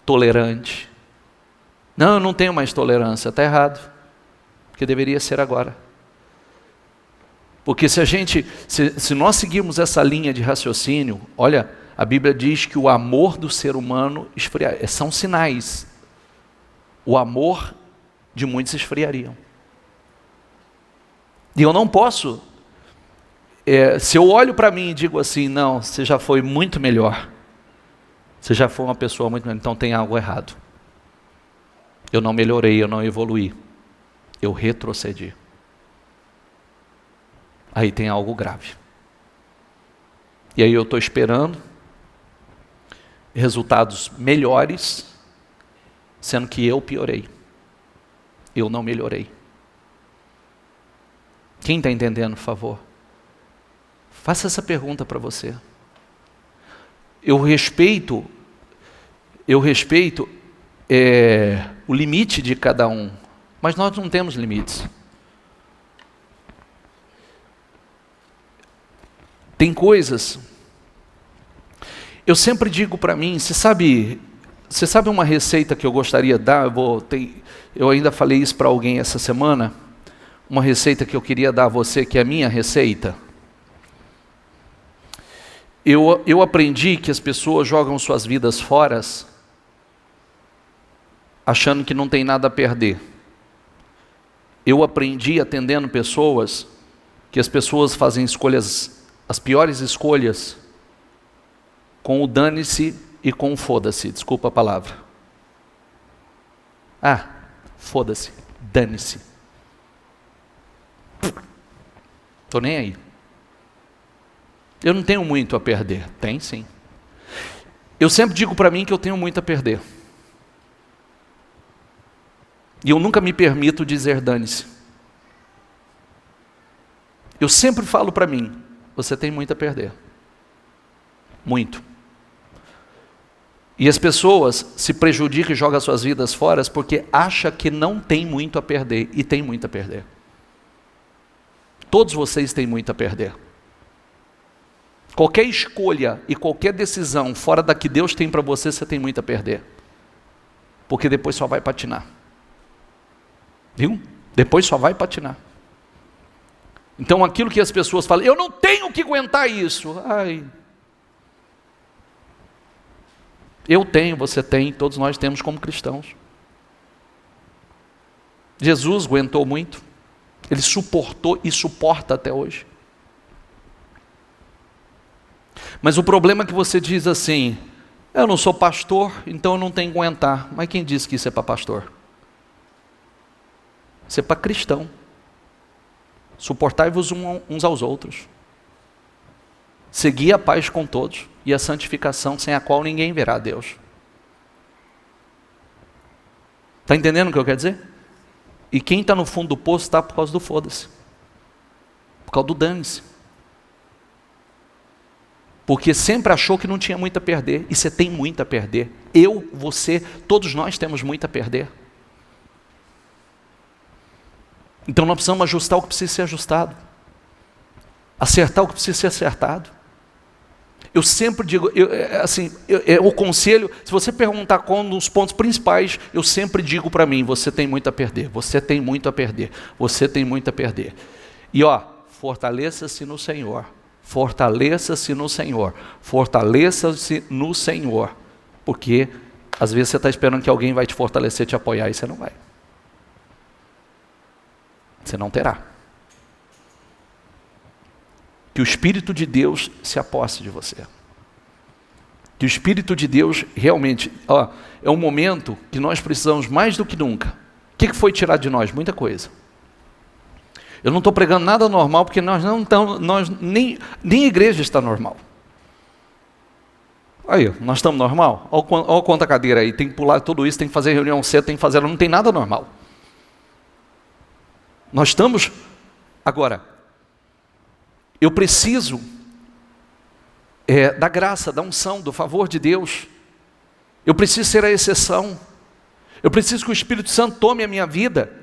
tolerante. Não, eu não tenho mais tolerância, está errado, porque deveria ser agora. Porque se nós seguirmos essa linha de raciocínio, olha, a Bíblia diz que o amor do ser humano esfriaria, são sinais. O amor de muitos esfriariam. E eu não posso, se eu olho para mim e digo assim, não, você já foi muito melhor, você já foi uma pessoa muito melhor, então tem algo errado. Eu não melhorei, eu não evoluí, eu retrocedi. Aí tem algo grave. E aí eu estou esperando resultados melhores, sendo que eu piorei. Eu não melhorei. Quem está entendendo, por favor? Faça essa pergunta para você. Eu respeito o limite de cada um, mas nós não temos limites. Tem coisas, eu sempre digo para mim, você sabe uma receita que eu gostaria de dar? Eu ainda falei isso para alguém essa semana, uma receita que eu queria dar a você, que é a minha receita. Eu aprendi que as pessoas jogam suas vidas fora, achando que não tem nada a perder. eu aprendi atendendo pessoas, que as pessoas fazem escolhas, as piores escolhas, com o dane-se e com o foda-se, desculpa a palavra. Foda-se, dane-se. Estou nem aí. Eu não tenho muito a perder. Tem sim. Eu sempre digo para mim que eu tenho muito a perder. E eu nunca me permito dizer dane-se. Eu sempre falo para mim, você tem muito a perder. Muito. E as pessoas se prejudicam e jogam suas vidas fora porque acham que não tem muito a perder. E tem muito a perder. Todos vocês têm muito a perder. Qualquer escolha e qualquer decisão fora da que Deus tem para você, você tem muito a perder. Porque depois só vai patinar. Viu? Depois só vai patinar. Então aquilo que as pessoas falam, eu não tenho que aguentar isso. Eu tenho, você tem, todos nós temos como cristãos. Jesus aguentou muito. Ele suportou e suporta até hoje. Mas o problema é que você diz assim, eu não sou pastor, então eu não tenho que aguentar. Mas quem disse que isso é para pastor? Isso é para cristão. Suportai-vos uns aos outros. Segui a paz com todos e a santificação, sem a qual ninguém verá a Deus. Está entendendo o que eu quero dizer? E quem está no fundo do poço está por causa do foda-se. Por causa do dane-se. Porque sempre achou que não tinha muito a perder. E você tem muito a perder. Eu, você, todos nós temos muito a perder. Então nós precisamos ajustar o que precisa ser ajustado. Acertar o que precisa ser acertado. Eu sempre digo, o conselho, se você perguntar qual um dos pontos principais, eu sempre digo para mim, você tem muito a perder, você tem muito a perder, você tem muito a perder. E fortaleça-se no Senhor, fortaleça-se no Senhor, fortaleça-se no Senhor. Porque às vezes você está esperando que alguém vai te fortalecer, te apoiar, e você não vai. Você não terá. Que o Espírito de Deus se aposse de você. Que o Espírito de Deus realmente, é um momento que nós precisamos mais do que nunca. O que foi tirado de nós? Muita coisa. Eu não estou pregando nada normal, porque nós não estamos, nem a igreja está normal. Aí, nós estamos normal? Olha quanta cadeira aí, tem que pular tudo isso, tem que fazer reunião cedo, tem que fazer, não tem nada normal. Nós estamos, agora, eu preciso da graça, da unção, do favor de Deus. Eu preciso ser a exceção. Eu preciso que o Espírito Santo tome a minha vida.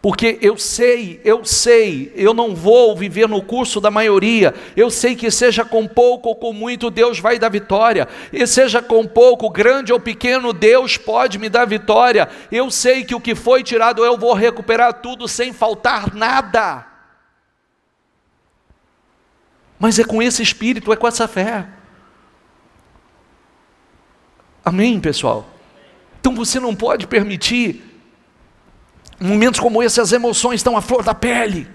Porque eu sei, eu não vou viver no curso da maioria. Eu sei que seja com pouco ou com muito, Deus vai dar vitória. E seja com pouco, grande ou pequeno, Deus pode me dar vitória. Eu sei que o que foi tirado, eu vou recuperar tudo sem faltar nada. Mas é com esse espírito, é com essa fé. Amém, pessoal? Então você não pode permitir, em momentos como esse, as emoções estão à flor da pele.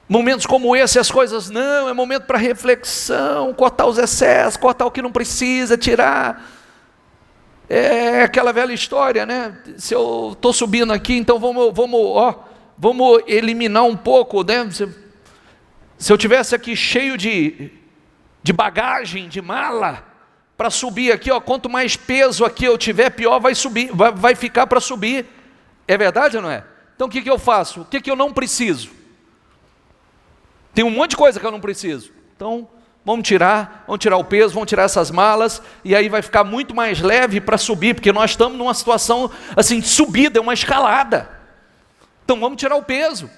Momentos como esse, as coisas, não, é momento para reflexão, cortar os excessos, cortar o que não precisa, tirar. É aquela velha história, né? Se eu estou subindo aqui, então vamos eliminar um pouco, né? Se eu tivesse aqui cheio de bagagem, de mala, para subir aqui, quanto mais peso aqui eu tiver, pior vai subir, vai ficar para subir. É verdade ou não é? Então o que eu faço? O que eu não preciso? Tem um monte de coisa que eu não preciso. Então vamos tirar o peso, vamos tirar essas malas, e aí vai ficar muito mais leve para subir, porque nós estamos numa situação assim de subida, é uma escalada. Então vamos tirar o peso.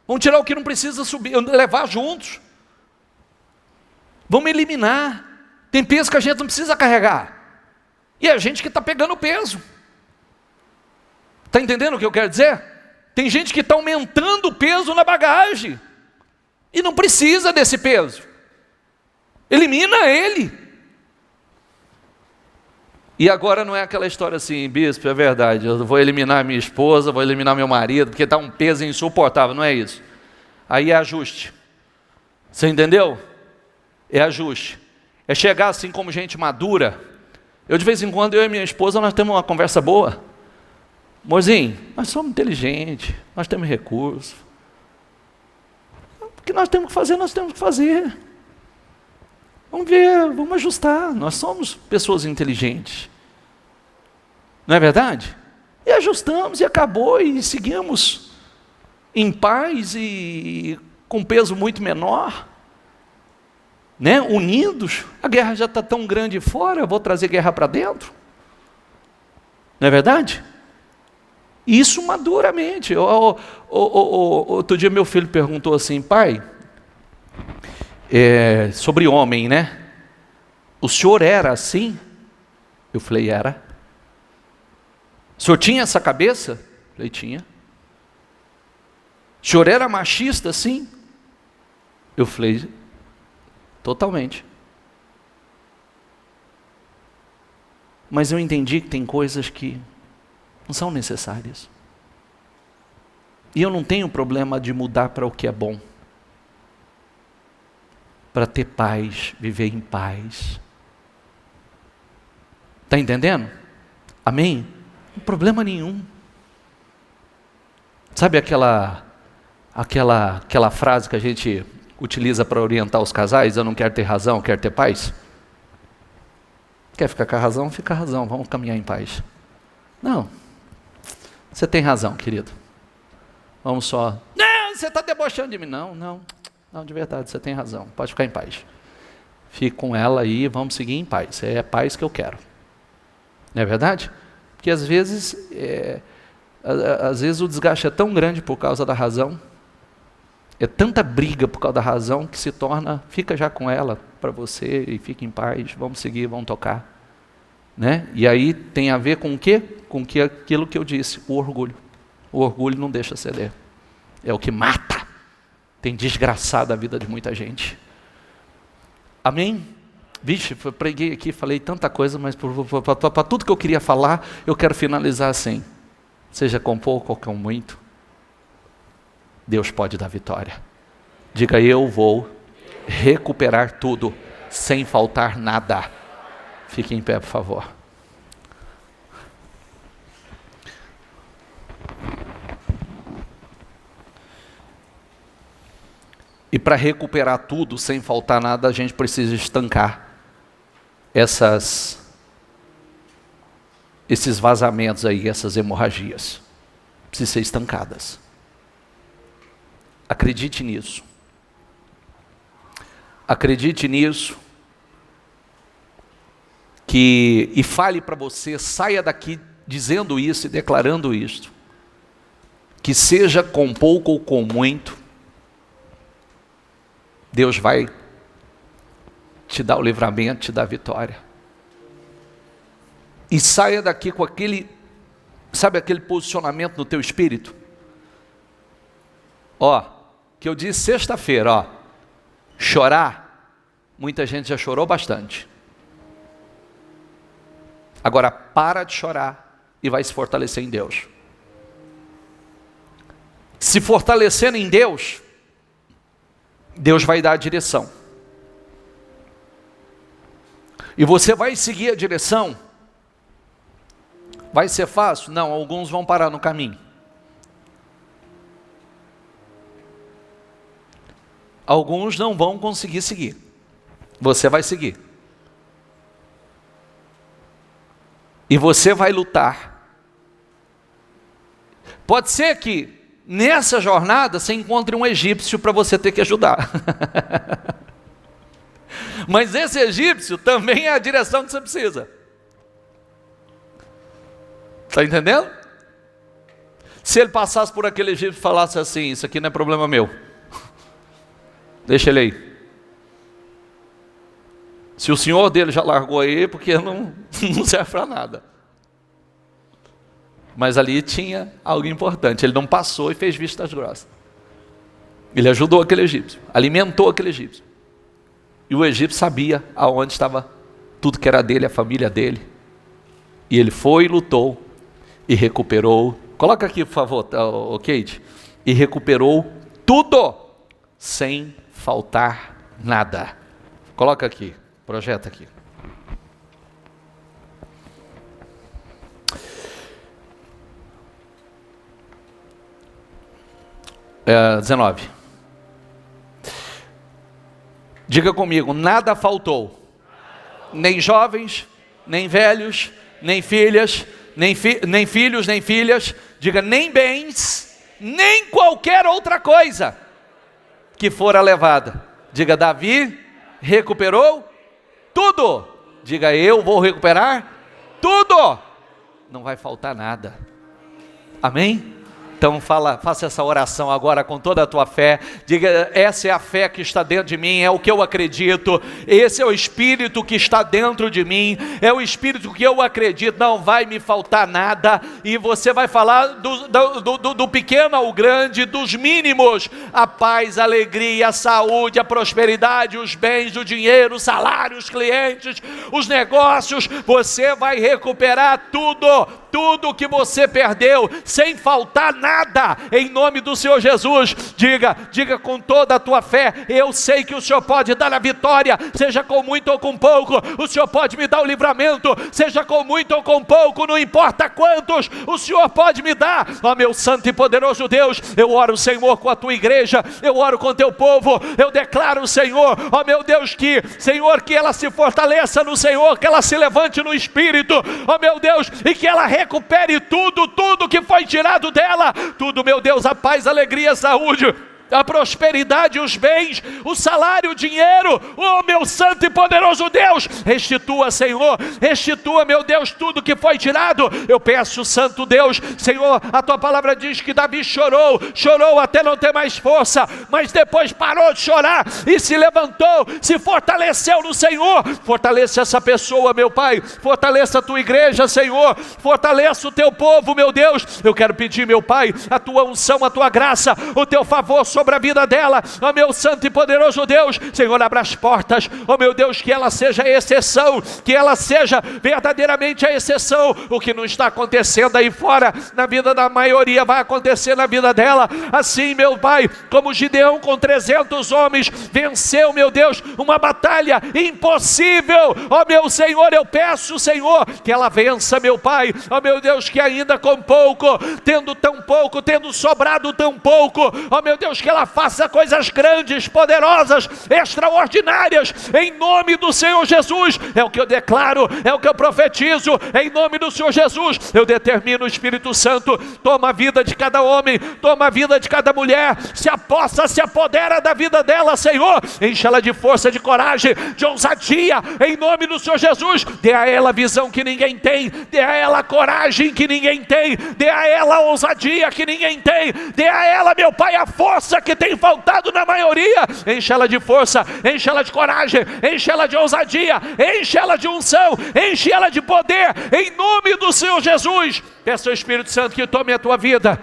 Vamos tirar o que não precisa subir, levar juntos. Vamos eliminar. Tem peso que a gente não precisa carregar. E é a gente que está pegando o peso. Está entendendo o que eu quero dizer? Tem gente que está aumentando o peso na bagagem. E não precisa desse peso. Elimina ele. E agora não é aquela história assim, bispo, é verdade, eu vou eliminar minha esposa, vou eliminar meu marido, porque está um peso insuportável, não é isso. Aí é ajuste. Você entendeu? É ajuste. É chegar assim como gente madura. Eu de vez em quando, eu e minha esposa, nós temos uma conversa boa. Amorzinho, nós somos inteligentes, nós temos recursos. O que nós temos que fazer, nós temos que fazer. Vamos ver, vamos ajustar. Nós somos pessoas inteligentes. Não é verdade? E ajustamos, e acabou, e seguimos em paz e com peso muito menor. Né? Unidos. A guerra já está tão grande fora, eu vou trazer guerra para dentro. Não é verdade? Isso maduramente. Outro dia meu filho perguntou assim, pai, sobre homem, né? O senhor era assim? Eu falei, era. O senhor tinha essa cabeça? Eu falei, tinha. O senhor era machista assim? Eu falei, totalmente. Mas eu entendi que tem coisas que não são necessárias. E eu não tenho problema de mudar para o que é bom. Para ter paz, viver em paz. Está entendendo? Amém? Não tem problema nenhum. Sabe aquela frase que a gente utiliza para orientar os casais? Eu não quero ter razão, eu quero ter paz. Quer ficar com a razão? Fica a razão, vamos caminhar em paz. Não. Você tem razão, querido. Vamos só... Não, você está debochando de mim. Não, de verdade, você tem razão. Pode ficar em paz. Fique com ela aí, vamos seguir em paz. É a paz que eu quero. Não é verdade? Porque às vezes o desgaste é tão grande por causa da razão, é tanta briga por causa da razão, que se torna, fica já com ela para você e fica em paz, vamos seguir, vamos tocar. Né? E aí tem a ver com o quê? Com aquilo que eu disse, o orgulho. O orgulho não deixa ceder. É o que mata. Tem desgraçado a vida de muita gente. Amém? Vixe, eu preguei aqui, falei tanta coisa, mas para tudo que eu queria falar, eu quero finalizar assim. Seja com pouco ou com muito, Deus pode dar vitória. Diga, eu vou recuperar tudo, sem faltar nada. Fique em pé, por favor. E para recuperar tudo, sem faltar nada, a gente precisa estancar esses vazamentos aí, essas hemorragias. Precisam ser estancadas. Acredite nisso. Acredite nisso. E fale para você, saia daqui dizendo isso e declarando isto. Que seja com pouco ou com muito, Deus vai te dar o livramento, te dar a vitória. E saia daqui com aquele posicionamento no teu espírito. Que eu disse sexta-feira, chorar, muita gente já chorou bastante. Agora para de chorar e vai se fortalecer em Deus. Se fortalecendo em Deus, Deus vai dar a direção. E você vai seguir a direção. Vai ser fácil? Não, alguns vão parar no caminho. Alguns não vão conseguir seguir. Você vai seguir. E você vai lutar. Pode ser que nessa jornada você encontre um egípcio para você ter que ajudar. Mas esse egípcio também é a direção que você precisa. Está entendendo? Se ele passasse por aquele egípcio e falasse assim, isso aqui não é problema meu. Deixa ele aí. Se o senhor dele já largou aí, porque não serve para nada. Mas ali tinha algo importante. Ele não passou e fez vistas grossas. Ele ajudou aquele egípcio, alimentou aquele egípcio. E o egípcio sabia aonde estava tudo que era dele, a família dele. E ele foi, lutou e recuperou. Coloca aqui, por favor, Kate. E recuperou tudo, sem faltar nada. Coloca aqui, projeta aqui. 19. Diga comigo, nada faltou. Nem jovens, nem velhos, nem filhas, nem filhos, nem filhas. Diga, nem bens, nem qualquer outra coisa que fora levada. Diga, Davi recuperou tudo. Diga, eu vou recuperar tudo. Não vai faltar nada. Amém? Então faça essa oração agora com toda a tua fé. Diga, essa é a fé que está dentro de mim, é o que eu acredito. Esse é o Espírito que está dentro de mim, é o Espírito que eu acredito. Não vai me faltar nada. E você vai falar do pequeno ao grande, dos mínimos: a paz, a alegria, a saúde, a prosperidade, os bens, o dinheiro, o salário, os clientes, os negócios. Você vai recuperar tudo. Tudo que você perdeu, sem faltar nada, em nome do Senhor Jesus. Diga com toda a tua fé: eu sei que o Senhor pode dar a vitória, seja com muito ou com pouco. O Senhor pode me dar o livramento, seja com muito ou com pouco, não importa quantos, o Senhor pode me dar. Ó meu santo e poderoso Deus, eu oro, Senhor, com a tua igreja, eu oro com o teu povo, eu declaro, Senhor, ó meu Deus, Senhor, que ela se fortaleça no Senhor, que ela se levante no Espírito, ó meu Deus, e que ela recupere tudo que foi tirado dela, tudo, meu Deus, a paz, a alegria, a saúde, a prosperidade, os bens, o salário, o dinheiro. Oh meu santo e poderoso Deus, restitua, Senhor, restitua, meu Deus, tudo que foi tirado. Eu peço, santo Deus, Senhor, a tua palavra diz que Davi chorou até não ter mais força, mas depois parou de chorar e se levantou, se fortaleceu no Senhor. Fortaleça essa pessoa, meu Pai, fortaleça a tua igreja, Senhor, fortaleça o teu povo, meu Deus. Eu quero pedir, meu Pai, a tua unção, a tua graça, o teu favor sobre a vida dela, ó meu santo e poderoso Deus. Senhor, abra as portas, ó meu Deus, que ela seja a exceção, que ela seja verdadeiramente a exceção. O que não está acontecendo aí fora, na vida da maioria, vai acontecer na vida dela. Assim, meu Pai, como Gideão com 300 homens venceu, meu Deus, uma batalha impossível, ó meu Senhor, eu peço, Senhor, que ela vença, meu Pai, ó meu Deus, que ainda com pouco, tendo tão pouco, tendo sobrado tão pouco, ó meu Deus, que ela faça coisas grandes, poderosas, extraordinárias, em nome do Senhor Jesus. É o que eu declaro, é o que eu profetizo, em nome do Senhor Jesus. Eu determino, o Espírito Santo, toma a vida de cada homem, toma a vida de cada mulher, se apossa, se apodera da vida dela, Senhor, enche ela de força, de coragem, de ousadia, em nome do Senhor Jesus. Dê a ela a visão que ninguém tem, dê a ela a coragem que ninguém tem, dê a ela a ousadia que ninguém tem, dê a ela, meu Pai, a força que tem faltado na maioria. Enche ela de força, enche ela de coragem, enche ela de ousadia, enche ela de unção, enche ela de poder, em nome do Senhor Jesus. Peça ao Espírito Santo que tome a tua vida.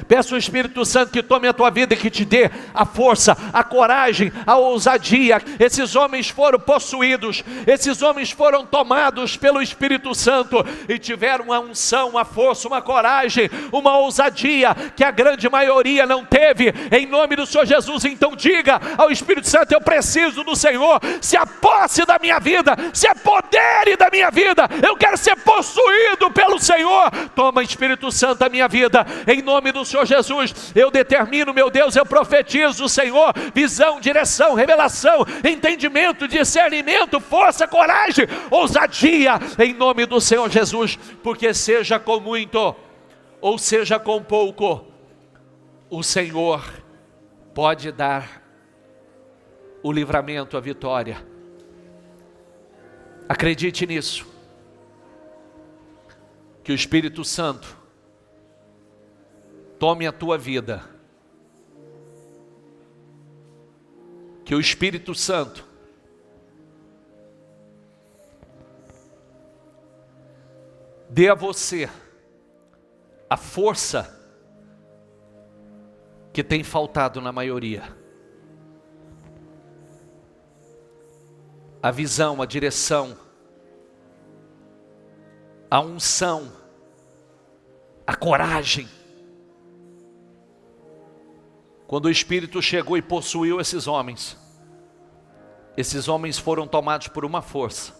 Peço ao Espírito Santo que tome a tua vida e que te dê a força, a coragem, a ousadia. Esses homens foram possuídos, esses homens foram tomados pelo Espírito Santo e tiveram uma unção, uma força, uma coragem, uma ousadia que a grande maioria não teve, em nome do Senhor Jesus. Então diga ao Espírito Santo: eu preciso do Senhor, se aposse da minha vida, se apodere da minha vida, eu quero ser possuído pelo Senhor. Toma, Espírito Santo, a minha vida, em nome do Senhor Jesus. Eu determino, meu Deus, eu profetizo, Senhor, visão, direção, revelação, entendimento, discernimento, força, coragem, ousadia, em nome do Senhor Jesus. Porque seja com muito ou seja com pouco, o Senhor pode dar o livramento, a vitória. Acredite nisso, que o Espírito Santo tome a tua vida, que o Espírito Santo dê a você a força que tem faltado na maioria, a visão, a direção, a unção, a coragem. Quando o Espírito chegou e possuiu esses homens foram tomados por uma força,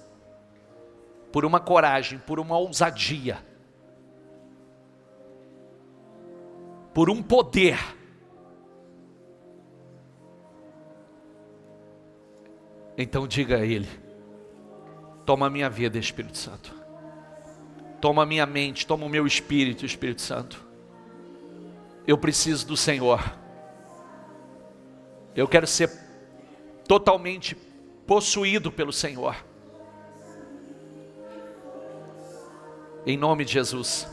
por uma coragem, por uma ousadia, por um poder. Então diga a Ele: toma a minha vida, Espírito Santo. Toma a minha mente, toma o meu espírito, Espírito Santo. Eu preciso do Senhor. Eu quero ser totalmente possuído pelo Senhor. Em nome de Jesus.